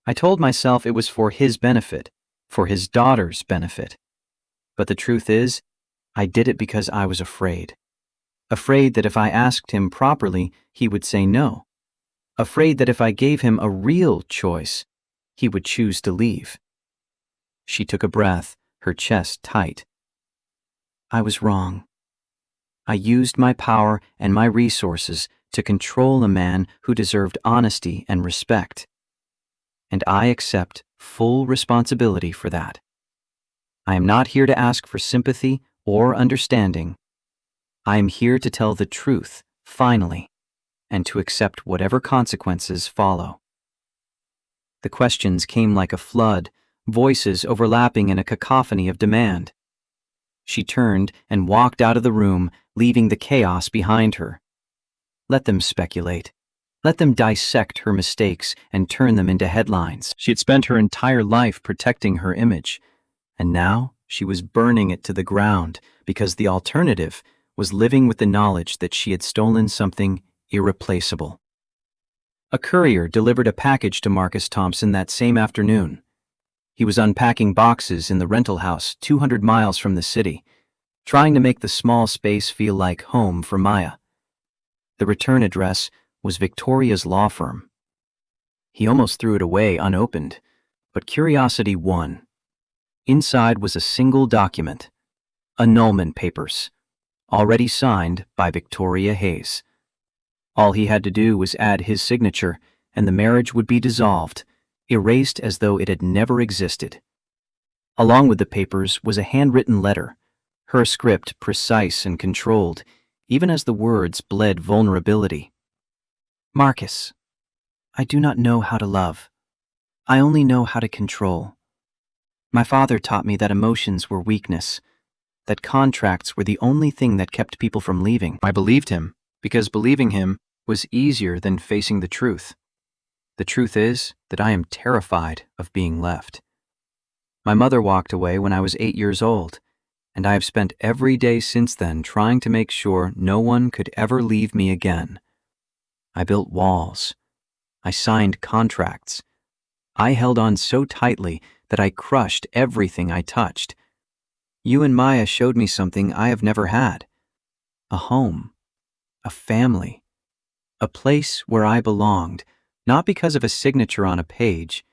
I told myself it was for his benefit, for his daughter's benefit. But the truth is, I did it because I was afraid. Afraid that if I asked him properly, he would say no. Afraid that if I gave him a real choice, he would choose to leave." She took a breath, her chest tight. "I was wrong. I used my power and my resources to control a man who deserved honesty and respect. And I accept full responsibility for that. I am not here to ask for sympathy or understanding. I am here to tell the truth, finally, and to accept whatever consequences follow." The questions came like a flood, voices overlapping in a cacophony of demand. She turned and walked out of the room, leaving the chaos behind her. Let them speculate. Let them dissect her mistakes and turn them into headlines. She had spent her entire life protecting her image, and now she was burning it to the ground because the alternative was living with the knowledge that she had stolen something irreplaceable. A courier delivered a package to Marcus Thompson that same afternoon. He was unpacking boxes in the rental house 200 miles from the city, trying to make the small space feel like home for Maya. The return address was Victoria's law firm. He almost threw it away unopened, but curiosity won. Inside was a single document, annulment papers, already signed by Victoria Hayes. All he had to do was add his signature, and the marriage would be dissolved, erased as though it had never existed. Along with the papers was a handwritten letter, her script precise and controlled, even as the words bled vulnerability. "Marcus, I do not know how to love. I only know how to control. My father taught me that emotions were weakness, that contracts were the only thing that kept people from leaving. I believed him, because believing him was easier than facing the truth. The truth is that I am terrified of being left. My mother walked away when I was 8 years old, and I have spent every day since then trying to make sure no one could ever leave me again. I built walls. I signed contracts. I held on so tightly that I crushed everything I touched. You and Maya showed me something I have never had. A home. A family. A place where I belonged, not because of a signature on a page,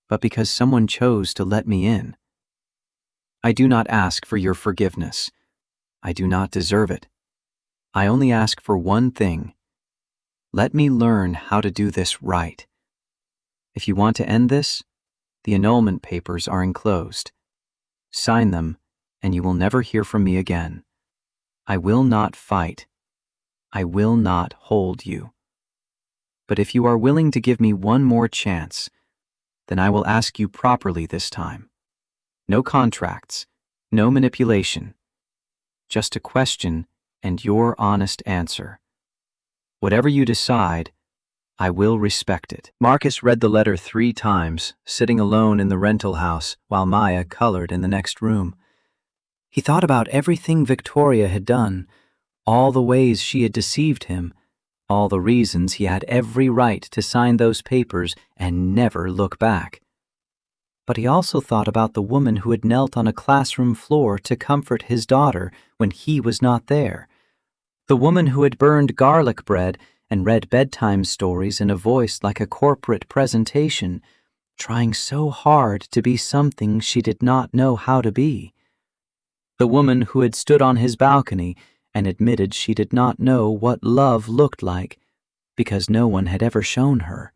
but because someone chose to let me in. I do not ask for your forgiveness. I do not deserve it. I only ask for one thing. Let me learn how to do this right. If you want to end this, the annulment papers are enclosed. Sign them, and you will never hear from me again. I will not fight. I will not hold you. But if you are willing to give me one more chance, then I will ask you properly this time. No contracts, no manipulation. Just a question and your honest answer. Whatever you decide, I will respect it. Marcus read the letter 3 times, sitting alone in the rental house while Maya colored in the next room. He thought about everything Victoria had done, all the ways she had deceived him, all the reasons he had every right to sign those papers and never look back. But he also thought about the woman who had knelt on a classroom floor to comfort his daughter when he was not there, the woman who had burned garlic bread and read bedtime stories in a voice like a corporate presentation, trying so hard to be something she did not know how to be. The woman who had stood on his balcony and admitted she did not know what love looked like because no one had ever shown her.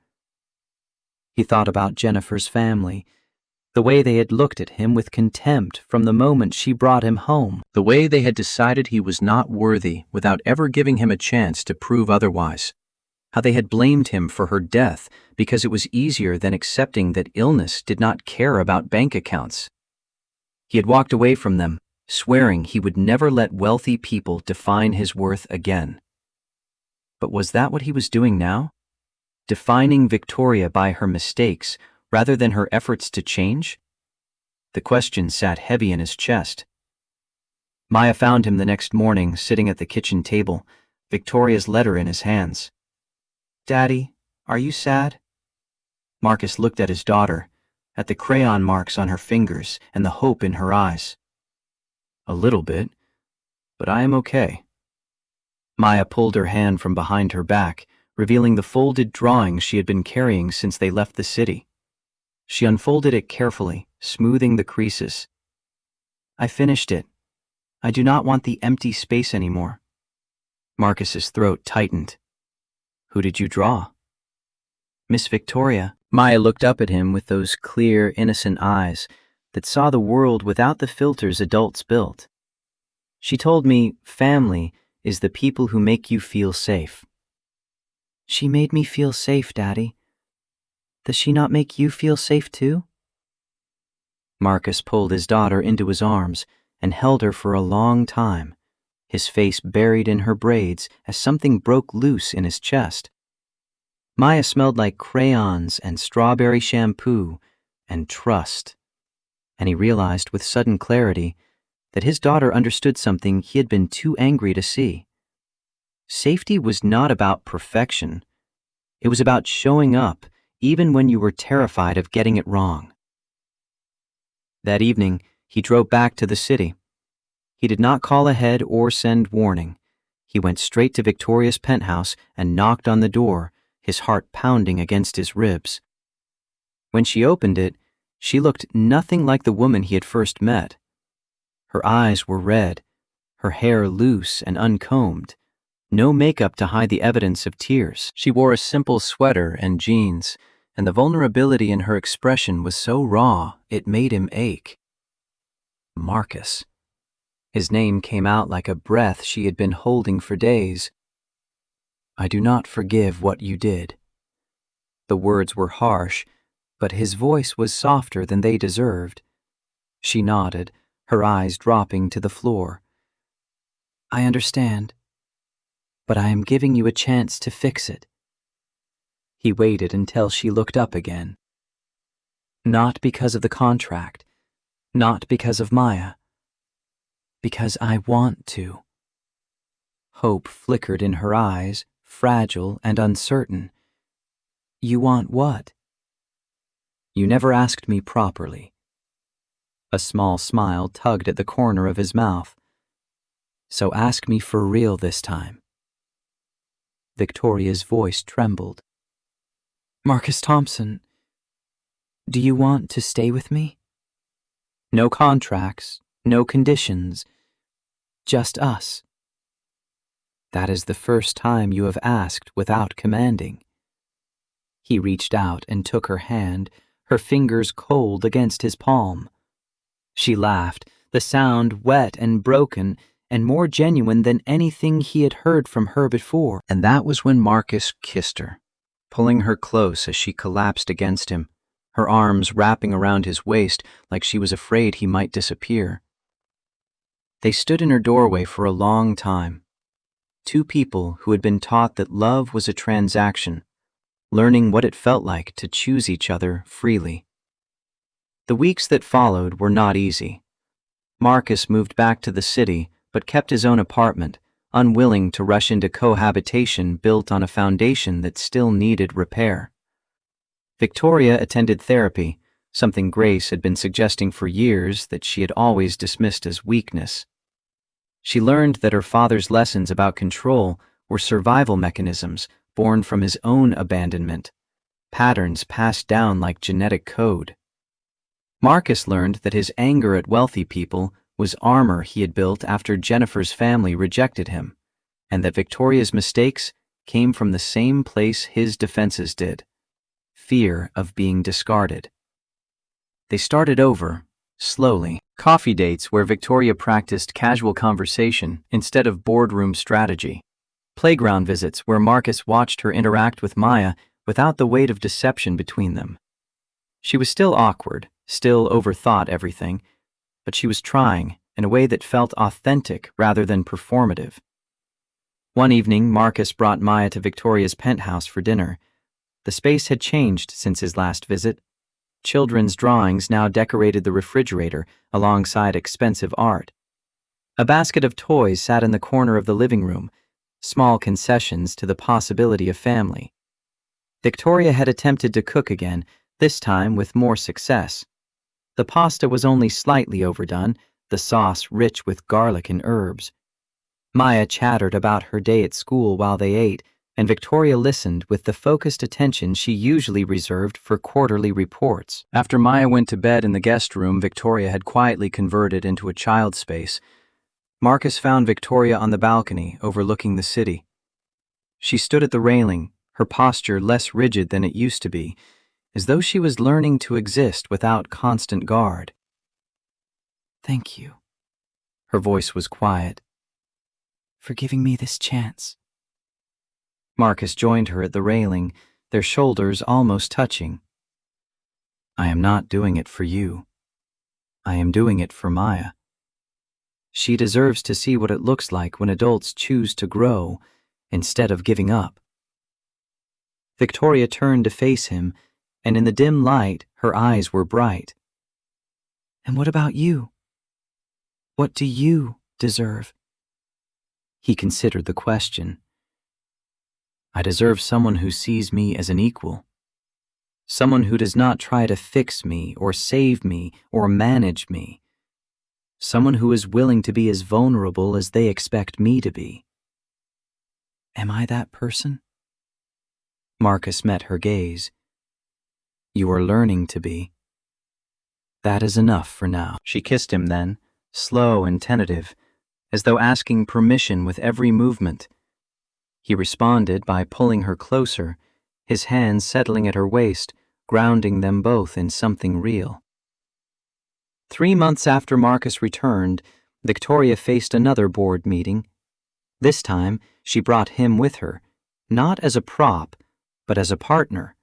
He thought about Jennifer's family, the way they had looked at him with contempt from the moment she brought him home, the way they had decided he was not worthy without ever giving him a chance to prove otherwise, how they had blamed him for her death because it was easier than accepting that illness did not care about bank accounts. He had walked away from them, swearing he would never let wealthy people define his worth again. But was that what he was doing now? Defining Victoria by her mistakes rather than her efforts to change? The question sat heavy in his chest. Maya found him the next morning sitting at the kitchen table, Victoria's letter in his hands. "Daddy, are you sad?" Marcus looked at his daughter, at the crayon marks on her fingers and the hope in her eyes. "A little bit, but I am okay." Maya pulled her hand from behind her back, revealing the folded drawing she had been carrying since they left the city. She unfolded it carefully, smoothing the creases. "I finished it. I do not want the empty space anymore." Marcus's throat tightened. "Who did you draw?" "Miss Victoria." Maya looked up at him with those clear, innocent eyes that saw the world without the filters adults built. "She told me family is the people who make you feel safe." "She made me feel safe, Daddy. Does she not make you feel safe too?" Marcus pulled his daughter into his arms and held her for a long time, his face buried in her braids as something broke loose in his chest. Maya smelled like crayons and strawberry shampoo and trust, and he realized with sudden clarity that his daughter understood something he had been too angry to see. Safety was not about perfection. It was about showing up even when you were terrified of getting it wrong. That evening, he drove back to the city. He did not call ahead or send warning. He went straight to Victoria's penthouse and knocked on the door, his heart pounding against his ribs. When she opened it, she looked nothing like the woman he had first met. Her eyes were red, her hair loose and uncombed, no makeup to hide the evidence of tears. She wore a simple sweater and jeans, and the vulnerability in her expression was so raw it made him ache. Marcus. His name came out like a breath she had been holding for days. "I do not forgive what you did." The words were harsh, but his voice was softer than they deserved. She nodded, her eyes dropping to the floor. "I understand, but I am giving you a chance to fix it." He waited until she looked up again. "Not because of the contract, not because of Maya. Because I want to." Hope flickered in her eyes, fragile and uncertain. "You want what?" "You never asked me properly." A small smile tugged at the corner of his mouth. "So ask me for real this time." Victoria's voice trembled. Marcus Thompson, do you want to stay with me? "No contracts, no conditions, just us." "That is the first time you have asked without commanding." He reached out and took her hand, her fingers cold against his palm. She laughed, the sound wet and broken and more genuine than anything he had heard from her before. And that was when Marcus kissed her, pulling her close as she collapsed against him, her arms wrapping around his waist like she was afraid he might disappear. They stood in her doorway for a long time, two people who had been taught that love was a transaction, learning what it felt like to choose each other freely. The weeks that followed were not easy. Marcus moved back to the city, but kept his own apartment, unwilling to rush into cohabitation built on a foundation that still needed repair. Victoria attended therapy, something Grace had been suggesting for years that she had always dismissed as weakness. She learned that her father's lessons about control were survival mechanisms born from his own abandonment, patterns passed down like genetic code. Marcus learned that his anger at wealthy people was armor he had built after Jennifer's family rejected him, and that Victoria's mistakes came from the same place his defenses did: fear of being discarded. They started over, slowly. Coffee dates where Victoria practiced casual conversation instead of boardroom strategy. Playground visits where Marcus watched her interact with Maya without the weight of deception between them. She was still awkward, still overthought everything, but she was trying in a way that felt authentic rather than performative. One evening, Marcus brought Maya to Victoria's penthouse for dinner. The space had changed since his last visit. Children's drawings now decorated the refrigerator alongside expensive art. A basket of toys sat in the corner of the living room, small concessions to the possibility of family. Victoria had attempted to cook again, this time with more success. The pasta was only slightly overdone, the sauce rich with garlic and herbs. Maya chattered about her day at school while they ate, and Victoria listened with the focused attention she usually reserved for quarterly reports. After Maya went to bed in the guest room Victoria had quietly converted into a child space, Marcus found Victoria on the balcony overlooking the city. She stood at the railing, her posture less rigid than it used to be, as though she was learning to exist without constant guard. Thank you. Her voice was quiet. For giving me this chance. Marcus joined her at the railing, their shoulders almost touching. I am not doing it for you. I am doing it for Maya. She deserves to see what it looks like when adults choose to grow instead of giving up. Victoria turned to face him, and in the dim light, her eyes were bright. And what about you? What do you deserve? He considered the question. I deserve someone who sees me as an equal. Someone who does not try to fix me or save me or manage me. Someone who is willing to be as vulnerable as they expect me to be. Am I that person? Marcus met her gaze. You are learning to be. That is enough for now. She kissed him then, slow and tentative, as though asking permission with every movement. He responded by pulling her closer, his hands settling at her waist, grounding them both in something real. 3 months after Marcus returned, Victoria faced another board meeting. This time, she brought him with her, not as a prop, but as a partner.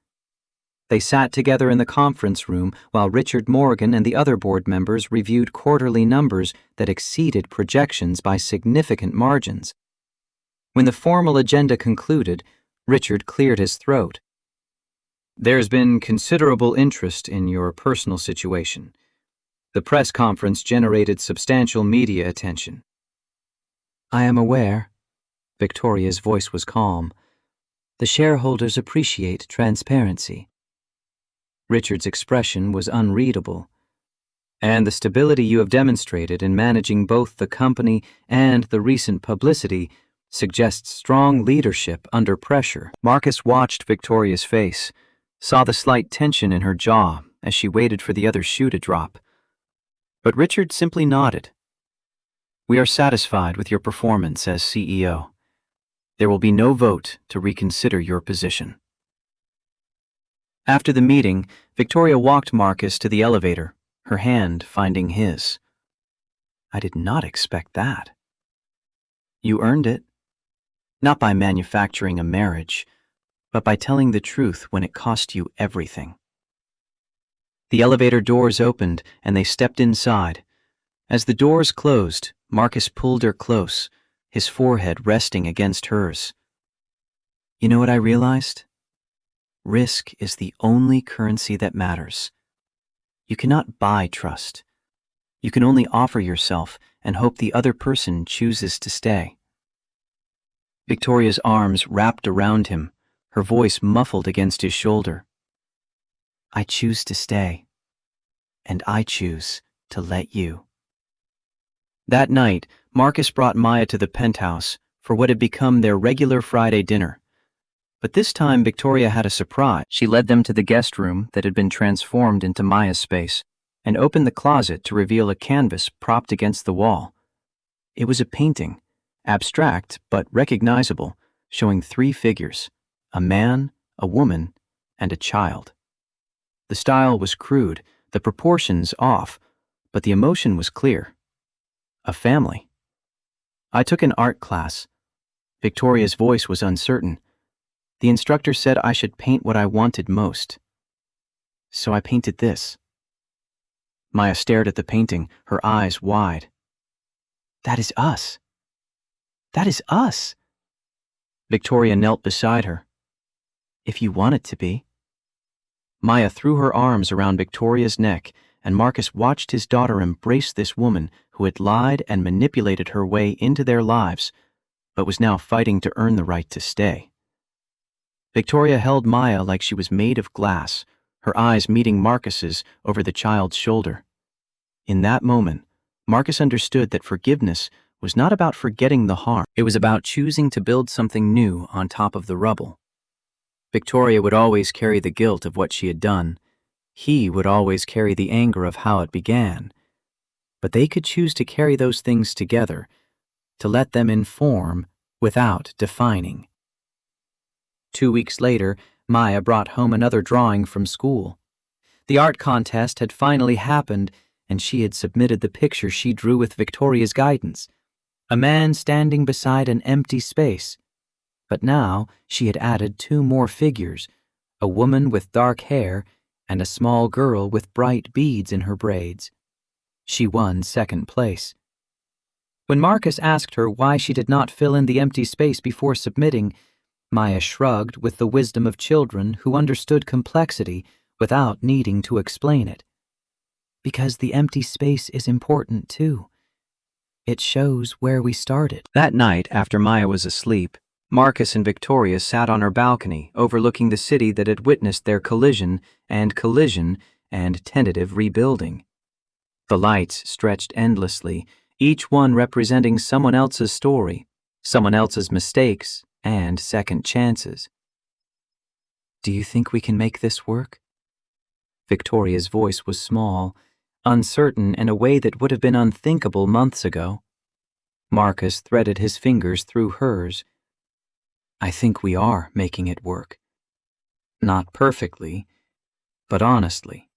They sat together in the conference room while Richard Morgan and the other board members reviewed quarterly numbers that exceeded projections by significant margins. When the formal agenda concluded, Richard cleared his throat. There's been considerable interest in your personal situation. The press conference generated substantial media attention. I am aware. Victoria's voice was calm. The shareholders appreciate transparency. Richard's expression was unreadable. And the stability you have demonstrated in managing both the company and the recent publicity suggests strong leadership under pressure. Marcus watched Victoria's face, saw the slight tension in her jaw as she waited for the other shoe to drop. But Richard simply nodded. "We are satisfied with your performance as CEO. There will be no vote to reconsider your position." After the meeting, Victoria walked Marcus to the elevator, her hand finding his. "I did not expect that." "You earned it. Not by manufacturing a marriage, but by telling the truth when it cost you everything." The elevator doors opened and they stepped inside. As the doors closed, Marcus pulled her close, his forehead resting against hers. "You know what I realized? Risk is the only currency that matters. You cannot buy trust. You can only offer yourself and hope the other person chooses to stay." Victoria's arms wrapped around him, her voice muffled against his shoulder. "I choose to stay, and I choose to let you." That night, Marcus brought Maya to the penthouse for what had become their regular Friday dinner. But this time Victoria had a surprise. She led them to the guest room that had been transformed into Maya's space and opened the closet to reveal a canvas propped against the wall. It was a painting, abstract but recognizable, showing 3 figures: a man, a woman, and a child. The style was crude, the proportions off, but the emotion was clear. A family. "I took an art class." Victoria's voice was uncertain. "The instructor said I should paint what I wanted most. So I painted this." Maya stared at the painting, her eyes wide. "That is us. That is us." Victoria knelt beside her. "If you want it to be." Maya threw her arms around Victoria's neck, and Marcus watched his daughter embrace this woman who had lied and manipulated her way into their lives, but was now fighting to earn the right to stay. Victoria held Maya like she was made of glass, her eyes meeting Marcus's over the child's shoulder. In that moment, Marcus understood that forgiveness was not about forgetting the harm. It was about choosing to build something new on top of the rubble. Victoria would always carry the guilt of what she had done. He would always carry the anger of how it began. But they could choose to carry those things together, to let them inform without defining. 2 weeks later, Maya brought home another drawing from school. The art contest had finally happened, and she had submitted the picture she drew with Victoria's guidance: a man standing beside an empty space. But now she had added 2 more figures, a woman with dark hair and a small girl with bright beads in her braids. She won second place. When Marcus asked her why she did not fill in the empty space before submitting, Maya shrugged with the wisdom of children who understood complexity without needing to explain it. "Because the empty space is important too. It shows where we started." That night, after Maya was asleep, Marcus and Victoria sat on her balcony overlooking the city that had witnessed their collision and tentative rebuilding. The lights stretched endlessly, each one representing someone else's story, someone else's mistakes and second chances. "Do you think we can make this work?" Victoria's voice was small, uncertain in a way that would have been unthinkable months ago. Marcus threaded his fingers through hers. "I think we are making it work. Not perfectly, but honestly.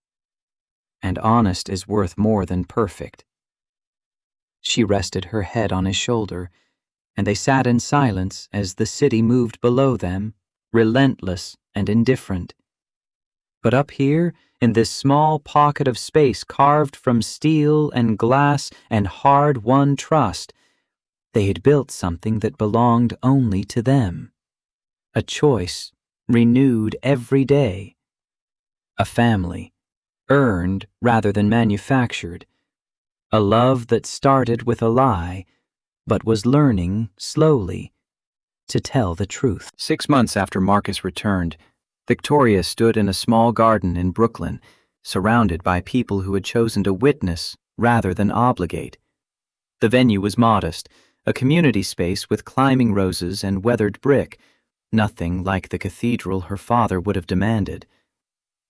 And honest is worth more than perfect." She rested her head on his shoulder, and they sat in silence as the city moved below them, relentless and indifferent. But up here, in this small pocket of space carved from steel and glass and hard-won trust, they had built something that belonged only to them. A choice, renewed every day. A family, earned rather than manufactured. A love that started with a lie, but was learning, slowly, to tell the truth. 6 months after Marcus returned, Victoria stood in a small garden in Brooklyn, surrounded by people who had chosen to witness rather than obligate. The venue was modest, a community space with climbing roses and weathered brick, nothing like the cathedral her father would have demanded.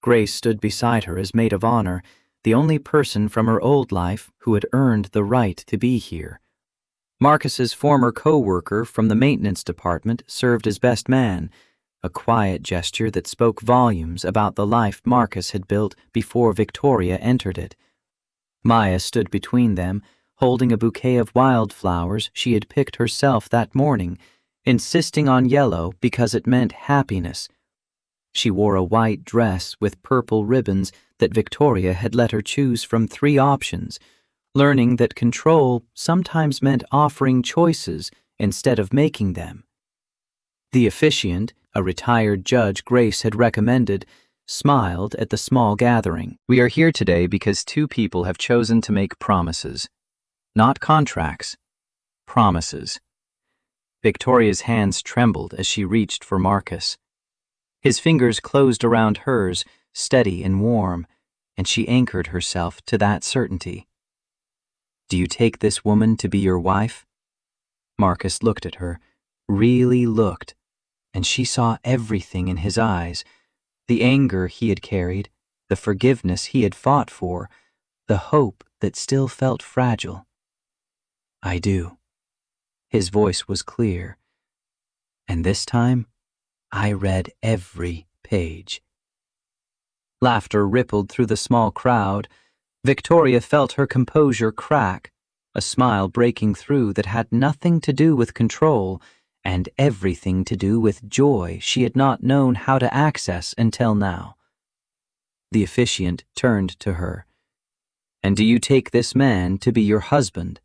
Grace stood beside her as maid of honor, the only person from her old life who had earned the right to be here. Marcus's former co-worker from the maintenance department served as best man, a quiet gesture that spoke volumes about the life Marcus had built before Victoria entered it. Maya stood between them, holding a bouquet of wildflowers she had picked herself that morning, insisting on yellow because it meant happiness. She wore a white dress with purple ribbons that Victoria had let her choose from 3 options, learning that control sometimes meant offering choices instead of making them. The officiant, a retired judge Grace had recommended, smiled at the small gathering. We are here today because 2 people have chosen to make promises. Not contracts, promises. Victoria's hands trembled as she reached for Marcus. His fingers closed around hers, steady and warm, and she anchored herself to that certainty. Do you take this woman to be your wife? Marcus looked at her, really looked, and she saw everything in his eyes, the anger he had carried, the forgiveness he had fought for, the hope that still felt fragile. I do. His voice was clear. And this time, I read every page. Laughter rippled through the small crowd. Victoria felt her composure crack, a smile breaking through that had nothing to do with control and everything to do with joy she had not known how to access until now. The officiant turned to her. And do you take this man to be your husband?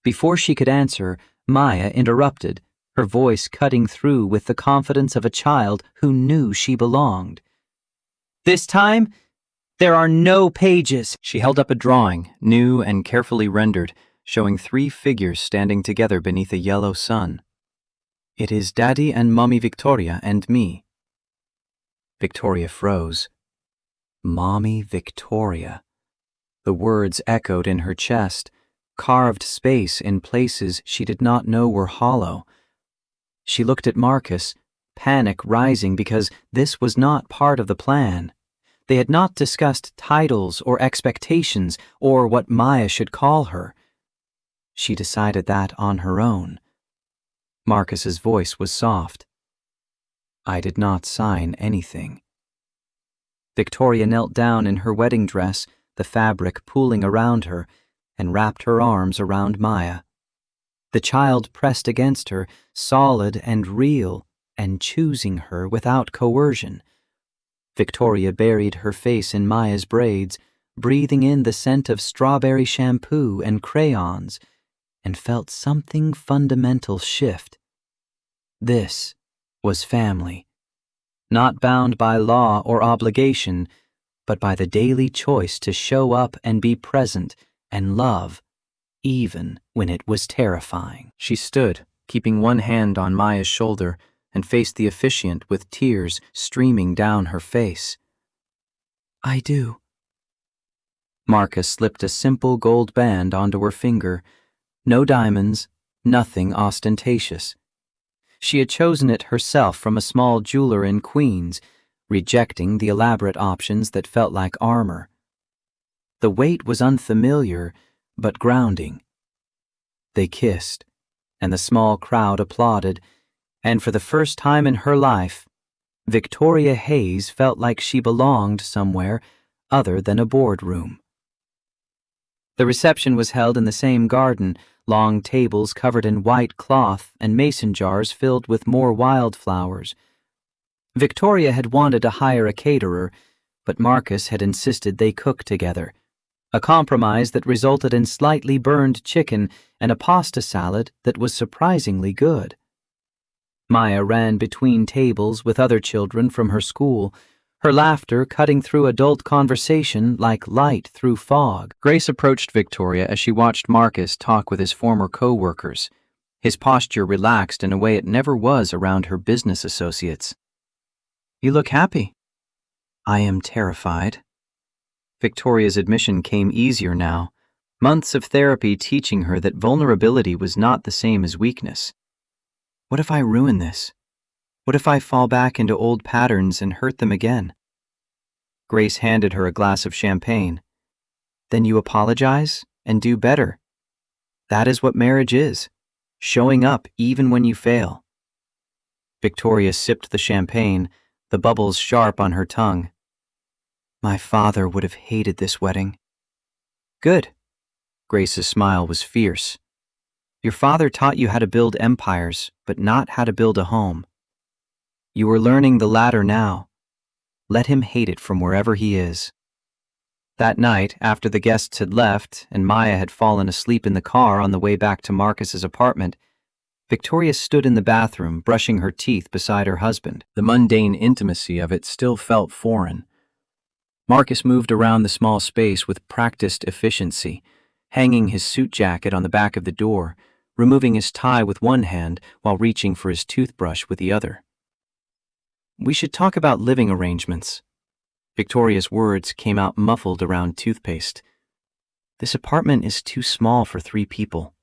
Before she could answer, Maya interrupted, her voice cutting through with the confidence of a child who knew she belonged. This time, there are no pages. She held up a drawing, new and carefully rendered, showing 3 figures standing together beneath a yellow sun. It is Daddy and Mommy Victoria and me. Victoria froze. Mommy Victoria. The words echoed in her chest, carved space in places she did not know were hollow. She looked at Marcus, panic rising because this was not part of the plan. They had not discussed titles or expectations or what Maya should call her. She decided that on her own. Marcus's voice was soft. I did not sign anything. Victoria knelt down in her wedding dress, the fabric pooling around her, and wrapped her arms around Maya. The child pressed against her, solid and real, and choosing her without coercion. Victoria buried her face in Maya's braids, breathing in the scent of strawberry shampoo and crayons, and felt something fundamental shift. This was family, not bound by law or obligation, but by the daily choice to show up and be present and love, even when it was terrifying. She stood, keeping one hand on Maya's shoulder, and faced the officiant with tears streaming down her face. I do. Marcus slipped a simple gold band onto her finger. No diamonds, nothing ostentatious. She had chosen it herself from a small jeweler in Queens, rejecting the elaborate options that felt like armor. The weight was unfamiliar, but grounding. They kissed, and the small crowd applauded, and for the first time in her life, Victoria Hayes felt like she belonged somewhere other than a boardroom. The reception was held in the same garden, long tables covered in white cloth and mason jars filled with more wildflowers. Victoria had wanted to hire a caterer, but Marcus had insisted they cook together, a compromise that resulted in slightly burned chicken and a pasta salad that was surprisingly good. Maya ran between tables with other children from her school, her laughter cutting through adult conversation like light through fog. Grace approached Victoria as she watched Marcus talk with his former co-workers. His posture relaxed in a way it never was around her business associates. You look happy. I am terrified. Victoria's admission came easier now, months of therapy teaching her that vulnerability was not the same as weakness. What if I ruin this? What if I fall back into old patterns and hurt them again? Grace handed her a glass of champagne. Then you apologize and do better. That is what marriage is, showing up even when you fail. Victoria sipped the champagne, the bubbles sharp on her tongue. My father would have hated this wedding. Good. Grace's smile was fierce. Your father taught you how to build empires, but not how to build a home. You are learning the latter now. Let him hate it from wherever he is. That night, after the guests had left and Maya had fallen asleep in the car on the way back to Marcus's apartment, Victoria stood in the bathroom, brushing her teeth beside her husband. The mundane intimacy of it still felt foreign. Marcus moved around the small space with practiced efficiency, hanging his suit jacket on the back of the door, removing his tie with one hand while reaching for his toothbrush with the other. We should talk about living arrangements. Victoria's words came out muffled around toothpaste. This apartment is too small for 3 people.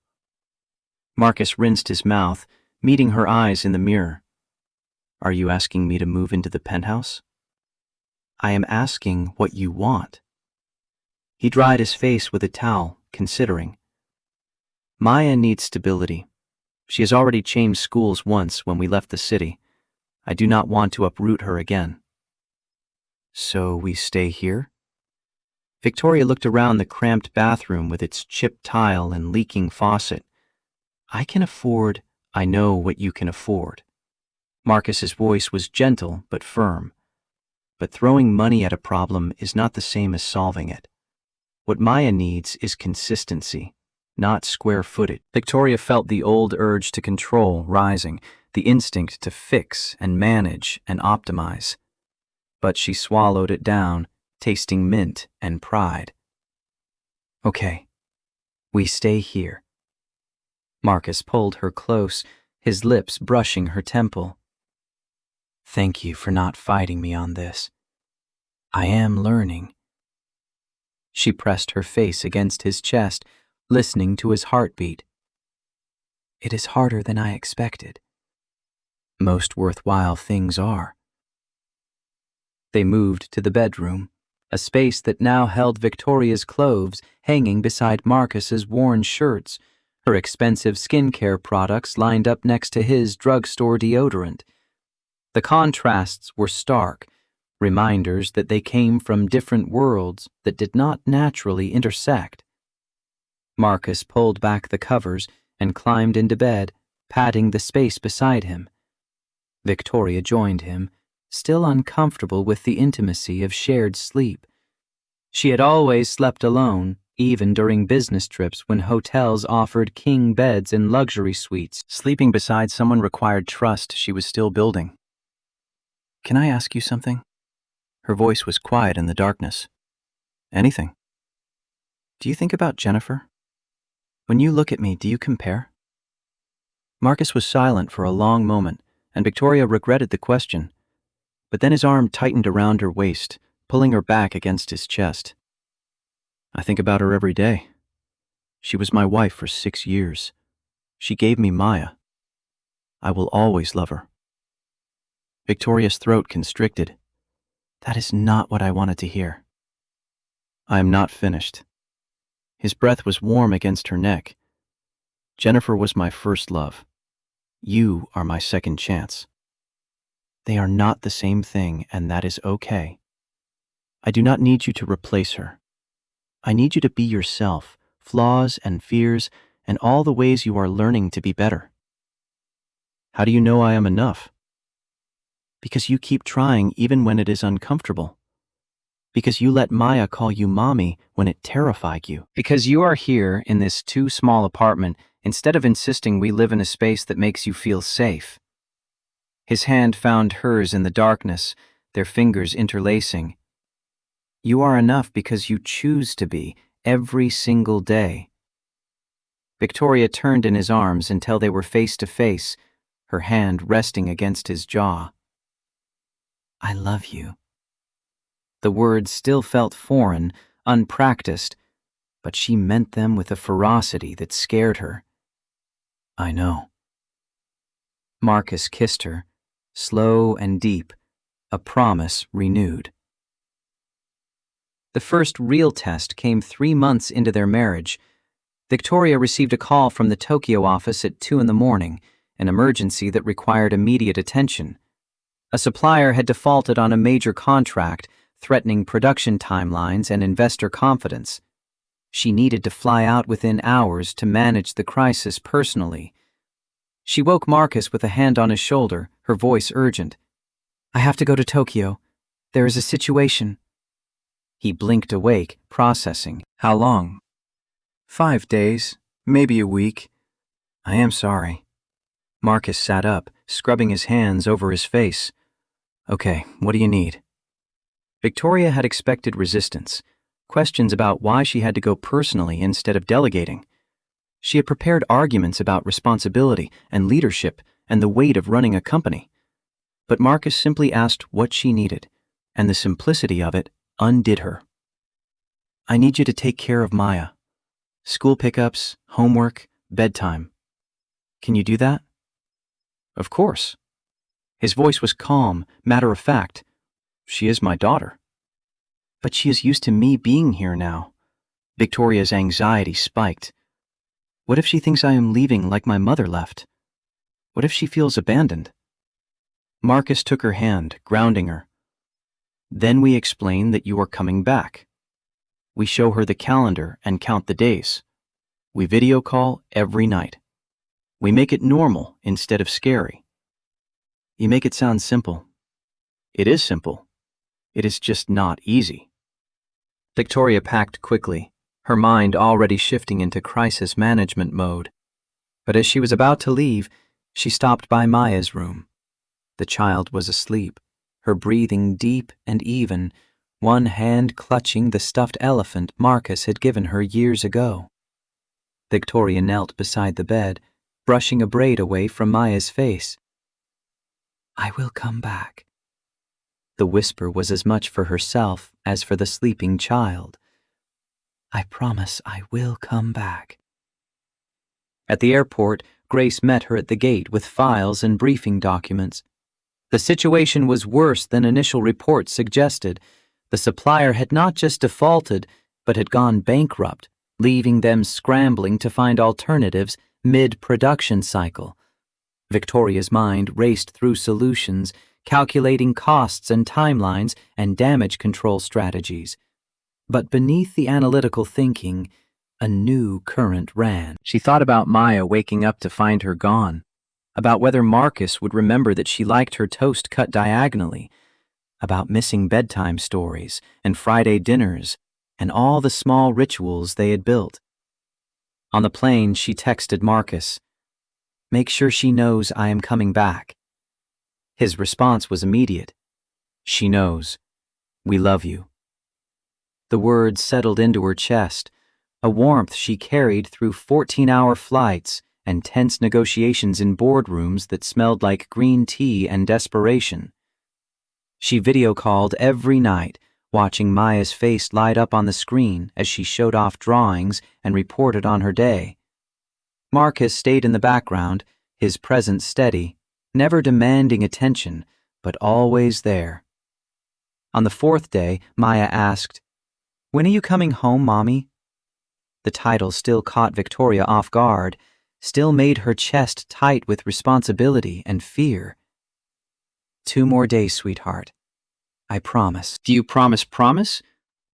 Marcus rinsed his mouth, meeting her eyes in the mirror. Are you asking me to move into the penthouse? I am asking what you want. He dried his face with a towel, considering. Maya needs stability. She has already changed schools once when we left the city. I do not want to uproot her again. So we stay here? Victoria looked around the cramped bathroom with its chipped tile and leaking faucet. I know what you can afford. Marcus's voice was gentle but firm. But throwing money at a problem is not the same as solving it. What Maya needs is consistency, not square footage. Victoria felt the old urge to control rising, the instinct to fix and manage and optimize. But she swallowed it down, tasting mint and pride. Okay, we stay here. Marcus pulled her close, his lips brushing her temple. Thank you for not fighting me on this. I am learning. She pressed her face against his chest, listening to his heartbeat. It is harder than I expected. Most worthwhile things are. They moved to the bedroom, a space that now held Victoria's clothes hanging beside Marcus's worn shirts, her expensive skincare products lined up next to his drugstore deodorant. The contrasts were stark, reminders that they came from different worlds that did not naturally intersect. Marcus pulled back the covers and climbed into bed, patting the space beside him. Victoria joined him, still uncomfortable with the intimacy of shared sleep. She had always slept alone, even during business trips when hotels offered king beds and luxury suites. Sleeping beside someone required trust she was still building. Can I ask you something? Her voice was quiet in the darkness. Anything. Do you think about Jennifer? When you look at me, do you compare? Marcus was silent for a long moment, and Victoria regretted the question. But then his arm tightened around her waist, pulling her back against his chest. I think about her every day. She was my wife for 6 years. She gave me Maya. I will always love her. Victoria's throat constricted. That is not what I wanted to hear. I am not finished. His breath was warm against her neck. Jennifer was my first love. You are my second chance. They are not the same thing, and that is okay. I do not need you to replace her. I need you to be yourself, flaws and fears, and all the ways you are learning to be better. How do you know I am enough? Because you keep trying even when it is uncomfortable. Because you let Maya call you mommy when it terrified you. Because you are here in this too small apartment instead of insisting we live in a space that makes you feel safe. His hand found hers in the darkness, their fingers interlacing. You are enough because you choose to be every single day. Victoria turned in his arms until they were face to face, her hand resting against his jaw. I love you. The words still felt foreign, unpracticed, but she meant them with a ferocity that scared her. I know. Marcus kissed her, slow and deep, a promise renewed. The first real test came 3 months into their marriage. Victoria received a call from the Tokyo office at 2 a.m, an emergency that required immediate attention. A supplier had defaulted on a major contract, threatening production timelines and investor confidence. She needed to fly out within hours to manage the crisis personally. She woke Marcus with a hand on his shoulder, her voice urgent. I have to go to Tokyo. There is a situation. He blinked awake, processing. How long? 5 days, maybe a week. I am sorry. Marcus sat up, scrubbing his hands over his face. Okay, what do you need? Victoria had expected resistance, questions about why she had to go personally instead of delegating. She had prepared arguments about responsibility and leadership and the weight of running a company. But Marcus simply asked what she needed, and the simplicity of it undid her. I need you to take care of Maya. School pickups, homework, bedtime. Can you do that? Of course. His voice was calm, matter-of-fact. She is my daughter. But she is used to me being here now. Victoria's anxiety spiked. What if she thinks I am leaving like my mother left? What if she feels abandoned? Marcus took her hand, grounding her. Then we explain that you are coming back. We show her the calendar and count the days. We video call every night. We make it normal instead of scary. You make it sound simple. It is simple. It is just not easy. Victoria packed quickly, her mind already shifting into crisis management mode. But as she was about to leave, she stopped by Maya's room. The child was asleep, her breathing deep and even, one hand clutching the stuffed elephant Marcus had given her years ago. Victoria knelt beside the bed, brushing a braid away from Maya's face. I will come back. The whisper was as much for herself as for the sleeping child. I promise I will come back. At the airport, Grace met her at the gate with files and briefing documents. The situation was worse than initial reports suggested. The supplier had not just defaulted, but had gone bankrupt, leaving them scrambling to find alternatives mid-production cycle. Victoria's mind raced through solutions, calculating costs and timelines and damage control strategies. But beneath the analytical thinking, a new current ran. She thought about Maya waking up to find her gone, about whether Marcus would remember that she liked her toast cut diagonally, about missing bedtime stories and Friday dinners and all the small rituals they had built. On the plane, she texted Marcus, "Make sure she knows I am coming back." His response was immediate. She knows. We love you. The words settled into her chest, a warmth she carried through 14-hour flights and tense negotiations in boardrooms that smelled like green tea and desperation. She video called every night, watching Maya's face light up on the screen as she showed off drawings and reported on her day. Marcus stayed in the background, his presence steady, never demanding attention, but always there. On the 4th day, Maya asked, "When are you coming home, Mommy?" The title still caught Victoria off guard, still made her chest tight with responsibility and fear. 2 more days, sweetheart. I promise. Do you promise,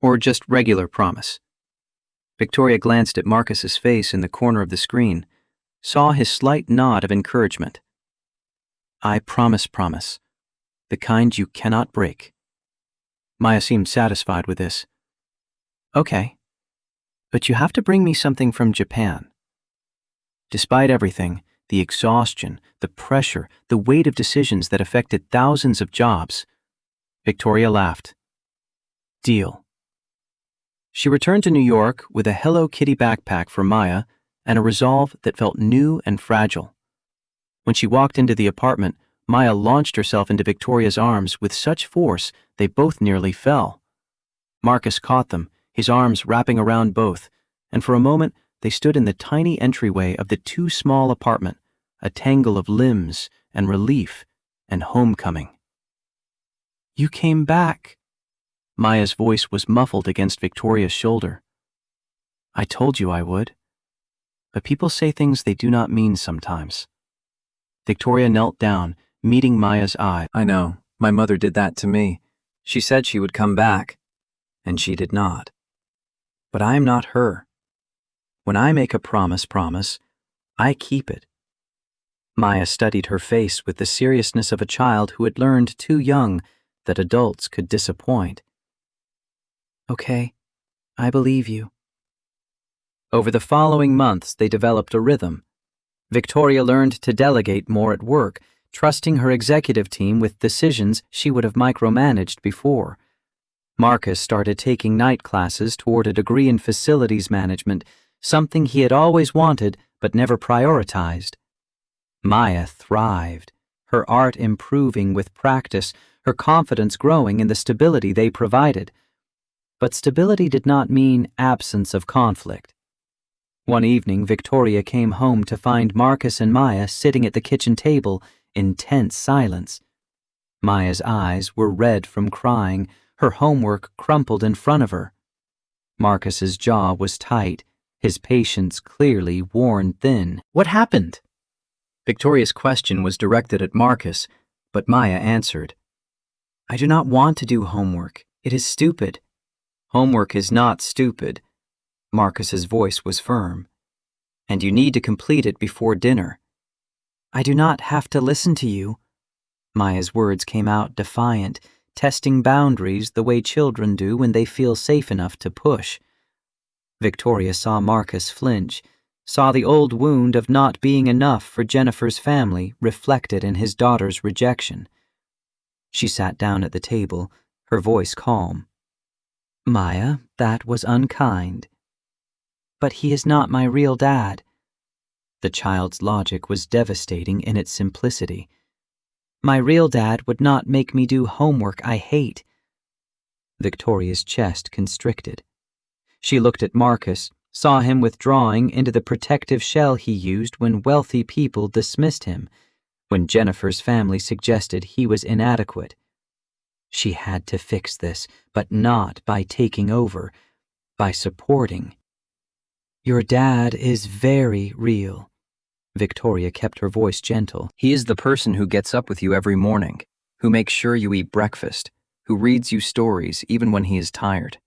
or just regular promise? Victoria glanced at Marcus's face in the corner of the screen, saw his slight nod of encouragement. I promise, the kind you cannot break. Maya seemed satisfied with this. Okay, but you have to bring me something from Japan. Despite everything, the exhaustion, the pressure, the weight of decisions that affected thousands of jobs, Victoria laughed. Deal. She returned to New York with a Hello Kitty backpack for Maya and a resolve that felt new and fragile. When she walked into the apartment, Maya launched herself into Victoria's arms with such force they both nearly fell. Marcus caught them, his arms wrapping around both, and for a moment they stood in the tiny entryway of the too small apartment, a tangle of limbs and relief and homecoming. "You came back." Maya's voice was muffled against Victoria's shoulder. "I told you I would. But people say things they do not mean sometimes." Victoria knelt down, meeting Maya's eye. I know, my mother did that to me. She said she would come back, and she did not. But I am not her. When I make a promise, I keep it. Maya studied her face with the seriousness of a child who had learned too young that adults could disappoint. "Okay, I believe you." Over the following months, they developed a rhythm. Victoria learned to delegate more at work, trusting her executive team with decisions she would have micromanaged before. Marcus started taking night classes toward a degree in facilities management, something he had always wanted but never prioritized. Maya thrived, her art improving with practice, her confidence growing in the stability they provided. But stability did not mean absence of conflict. One evening, Victoria came home to find Marcus and Maya sitting at the kitchen table in tense silence. Maya's eyes were red from crying, her homework crumpled in front of her. Marcus's jaw was tight, his patience clearly worn thin. "What happened?" Victoria's question was directed at Marcus, but Maya answered, "I do not want to do homework. It is stupid." "Homework is not stupid." Marcus's voice was firm. "And you need to complete it before dinner." "I do not have to listen to you." Maya's words came out defiant, testing boundaries the way children do when they feel safe enough to push. Victoria saw Marcus flinch, saw the old wound of not being enough for Jennifer's family reflected in his daughter's rejection. She sat down at the table, her voice calm. "Maya, that was unkind." "But he is not my real dad." The child's logic was devastating in its simplicity. "My real dad would not make me do homework I hate." Victoria's chest constricted. She looked at Marcus, saw him withdrawing into the protective shell he used when wealthy people dismissed him, when Jennifer's family suggested he was inadequate. She had to fix this, but not by taking over, by supporting. "Your dad is very real." Victoria kept her voice gentle. "He is the person who gets up with you every morning, who makes sure you eat breakfast, who reads you stories even when he is tired.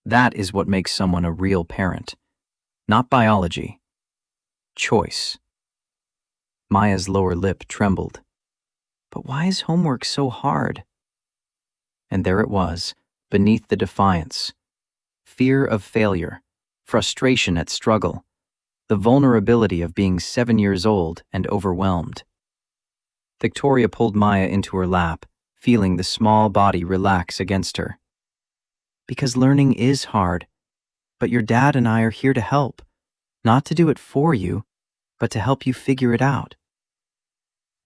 That is what makes someone a real parent. Not biology. Choice." Maya's lower lip trembled. "But why is homework so hard?" And there it was, beneath the defiance. Fear of failure, frustration at struggle, the vulnerability of being 7 years old and overwhelmed. Victoria pulled Maya into her lap, feeling the small body relax against her. "Because learning is hard, but your dad and I are here to help, not to do it for you, but to help you figure it out."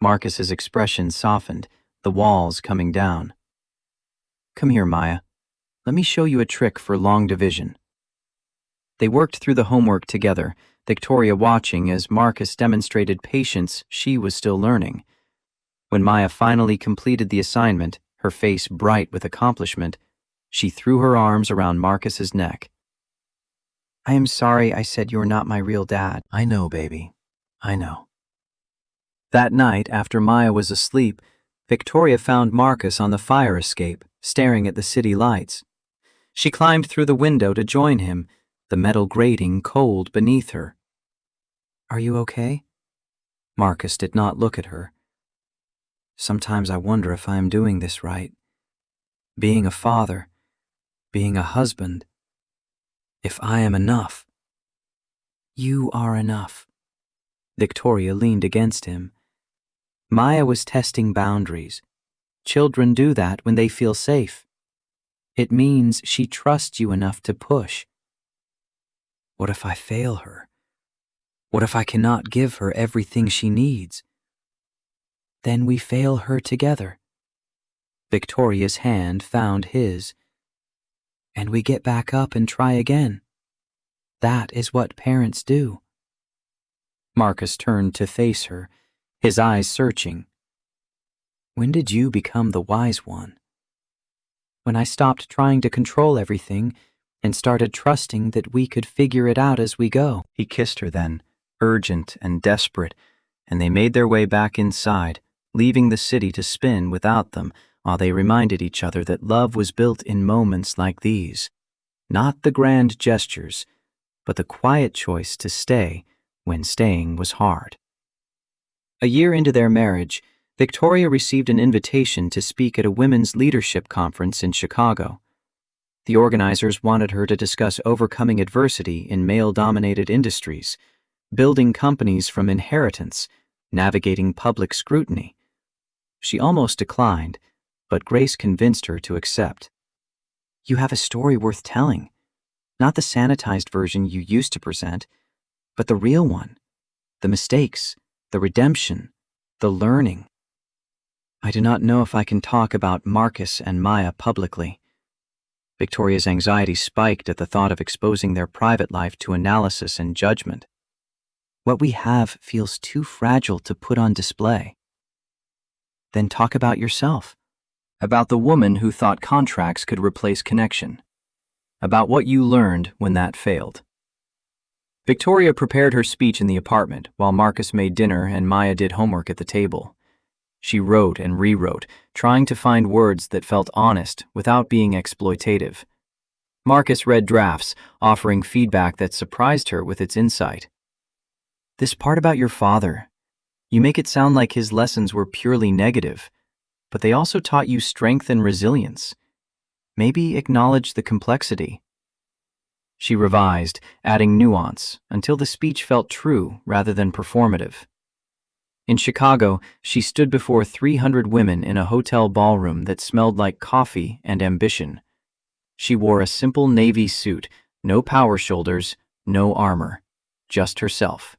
Marcus's expression softened, the walls coming down. "Come here, Maya. Let me show you a trick for long division." They worked through the homework together, Victoria watching as Marcus demonstrated patience she was still learning. When Maya finally completed the assignment, her face bright with accomplishment, she threw her arms around Marcus's neck. "I am sorry I said you're not my real dad." "I know, baby. I know." That night, after Maya was asleep, Victoria found Marcus on the fire escape, staring at the city lights. She climbed through the window to join him, the metal grating cold beneath her. "Are you okay?" Marcus did not look at her. "Sometimes I wonder if I am doing this right. Being a father, being a husband, if I am enough." "You are enough." Victoria leaned against him. Maya was testing boundaries. Children do that when they feel safe. It means she trusts you enough to push. What if I fail her? What if I cannot give her everything she needs? "Then we fail her together." Victoria's hand found his. and we get back up and try again. That is what parents do. Marcus turned to face her, his eyes searching. When did you become the wise one? When I stopped trying to control everything and started trusting that we could figure it out as we go. He kissed her then, urgent and desperate, and they made their way back inside, leaving the city to spin without them, while they reminded each other that love was built in moments like these. Not the grand gestures, but the quiet choice to stay when staying was hard. A year into their marriage, Victoria received an invitation to speak at a women's leadership conference in Chicago. The organizers wanted her to discuss overcoming adversity in male-dominated industries, building companies from inheritance, navigating public scrutiny. She almost declined, but Grace convinced her to accept. You have a story worth telling, not the sanitized version you used to present, but the real one, the mistakes, the redemption, the learning. I do not know if I can talk about Marcus and Maya publicly. Victoria's anxiety spiked at the thought of exposing their private life to analysis and judgment. What we have feels too fragile to put on display. Then talk about yourself. About the woman who thought contracts could replace connection. About what you learned when that failed. Victoria prepared her speech in the apartment while Marcus made dinner and Maya did homework at the table. She wrote and rewrote, trying to find words that felt honest without being exploitative. Marcus read drafts, offering feedback that surprised her with its insight. This part about your father, you make it sound like his lessons were purely negative, but they also taught you strength and resilience. Maybe acknowledge the complexity. She revised, adding nuance, until the speech felt true rather than performative. In Chicago, she stood before 300 women in a hotel ballroom that smelled like coffee and ambition. She wore a simple navy suit, no power shoulders, no armor, just herself.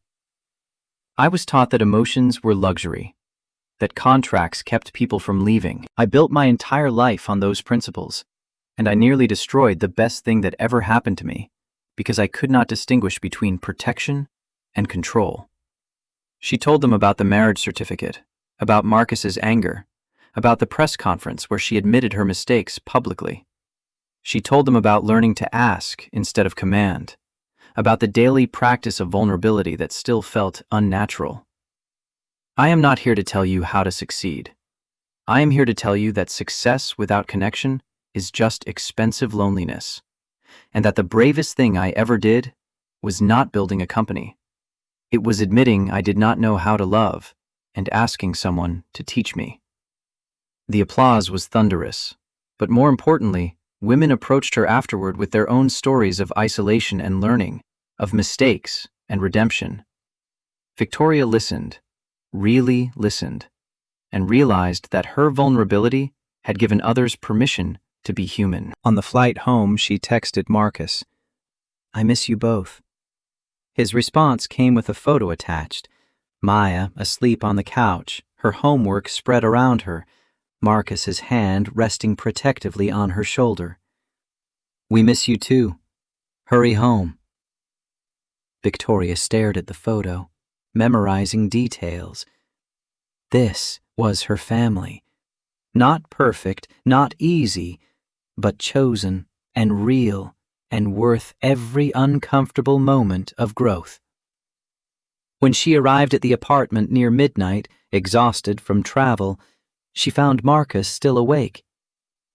I was taught that emotions were luxury, that contracts kept people from leaving. I built my entire life on those principles, and I nearly destroyed the best thing that ever happened to me because I could not distinguish between protection and control. She told them about the marriage certificate, about Marcus's anger, about the press conference where she admitted her mistakes publicly. She told them about learning to ask instead of command, about the daily practice of vulnerability that still felt unnatural. I am not here to tell you how to succeed. I am here to tell you that success without connection is just expensive loneliness, and that the bravest thing I ever did was not building a company. It was admitting I did not know how to love and asking someone to teach me. The applause was thunderous, but more importantly, women approached her afterward with their own stories of isolation and learning, of mistakes and redemption. Victoria listened, really listened, and realized that her vulnerability had given others permission to be human. On the flight home, she texted Marcus, "I miss you both." His response came with a photo attached. Maya asleep on the couch, her homework spread around her, Marcus's hand resting protectively on her shoulder. "We miss you too. Hurry home." Victoria stared at the photo, memorizing details. This was her family. Not perfect, not easy, but chosen and real and worth every uncomfortable moment of growth. When she arrived at the apartment near midnight, exhausted from travel, she found Marcus still awake.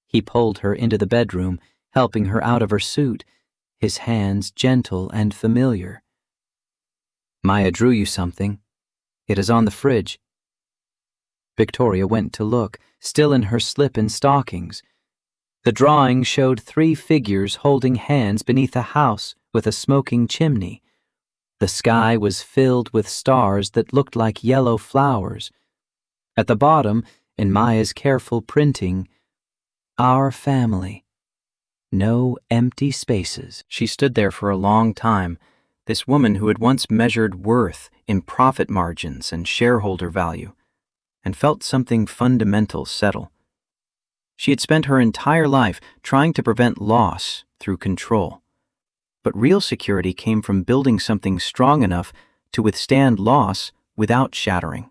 He pulled her into the bedroom, helping her out of her suit, his hands gentle and familiar. "Maya drew you something. It is on the fridge." Victoria went to look, still in her slip and stockings. The drawing showed 3 figures holding hands beneath a house with a smoking chimney. The sky was filled with stars that looked like yellow flowers. At the bottom, in Maya's careful printing, "Our family." No empty spaces. She stood there for a long time, this woman who had once measured worth in profit margins and shareholder value, and felt something fundamental settle. She had spent her entire life trying to prevent loss through control. But real security came from building something strong enough to withstand loss without shattering.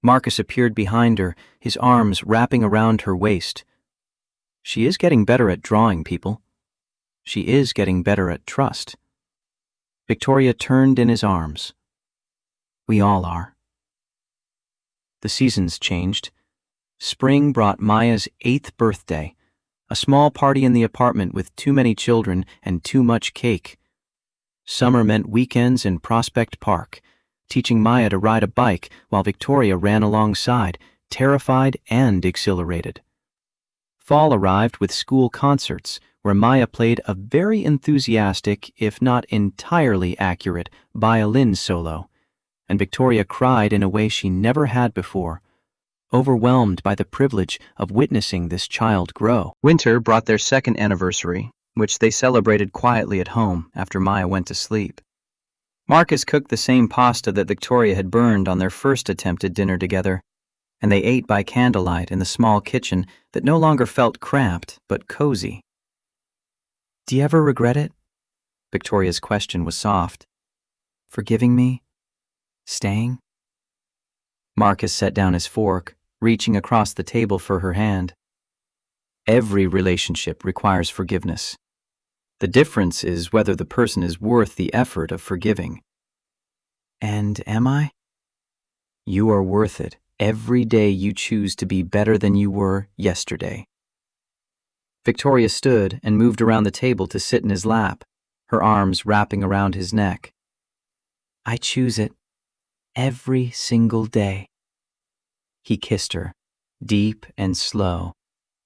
Marcus appeared behind her, his arms wrapping around her waist. She is getting better at drawing people. She is getting better at trust. Victoria turned in his arms. We all are. The seasons changed. Spring brought Maya's 8th birthday, a small party in the apartment with too many children and too much cake. Summer meant weekends in Prospect Park, teaching Maya to ride a bike while Victoria ran alongside, terrified and exhilarated. Fall arrived with school concerts, where Maya played a very enthusiastic, if not entirely accurate, violin solo, and Victoria cried in a way she never had before, overwhelmed by the privilege of witnessing this child grow. Winter brought their 2nd anniversary, which they celebrated quietly at home after Maya went to sleep. Marcus cooked the same pasta that Victoria had burned on their first attempted dinner together, and they ate by candlelight in the small kitchen that no longer felt cramped but cozy. Do you ever regret it? Victoria's question was soft. Forgiving me? Staying? Marcus set down his fork, reaching across the table for her hand. Every relationship requires forgiveness. The difference is whether the person is worth the effort of forgiving. And am I? You are worth it every day you choose to be better than you were yesterday. Victoria stood and moved around the table to sit in his lap, her arms wrapping around his neck. I choose it every single day. He kissed her, deep and slow,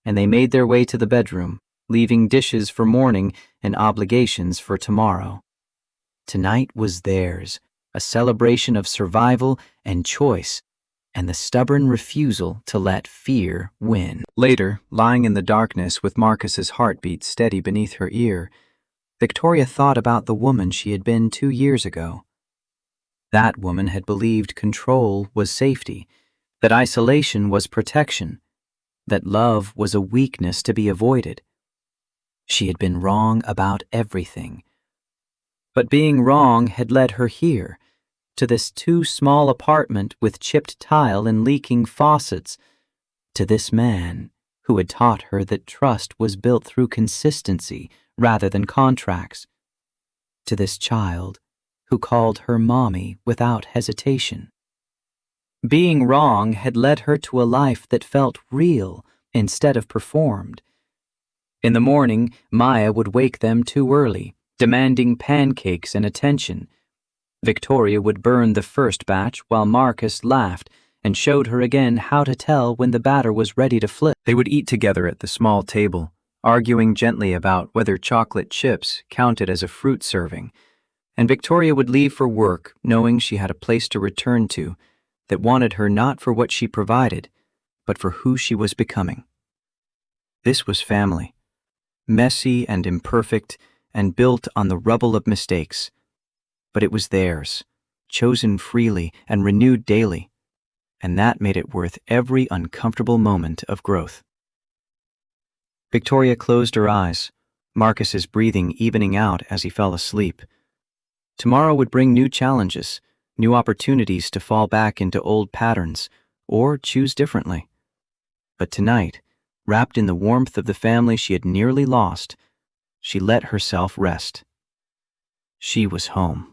and they made their way to the bedroom, leaving dishes for morning and obligations for tomorrow. Tonight was theirs, a celebration of survival and choice, and the stubborn refusal to let fear win. Later, lying in the darkness with Marcus's heartbeat steady beneath her ear, Victoria thought about the woman she had been 2 years ago. That woman had believed control was safety, that isolation was protection, that love was a weakness to be avoided. She had been wrong about everything. But being wrong had led her here, to this too small apartment with chipped tile and leaking faucets, to this man who had taught her that trust was built through consistency rather than contracts, to this child who called her mommy without hesitation. Being wrong had led her to a life that felt real instead of performed. In the morning, Maya would wake them too early, demanding pancakes and attention. Victoria would burn the first batch while Marcus laughed and showed her again how to tell when the batter was ready to flip. They would eat together at the small table, arguing gently about whether chocolate chips counted as a fruit serving, and Victoria would leave for work knowing she had a place to return to that wanted her not for what she provided, but for who she was becoming. This was family, messy and imperfect and built on the rubble of mistakes, but it was theirs, chosen freely and renewed daily, and that made it worth every uncomfortable moment of growth. Victoria closed her eyes, Marcus's breathing evening out as he fell asleep. Tomorrow would bring new challenges, new opportunities to fall back into old patterns or choose differently. But tonight, wrapped in the warmth of the family she had nearly lost, she let herself rest. She was home.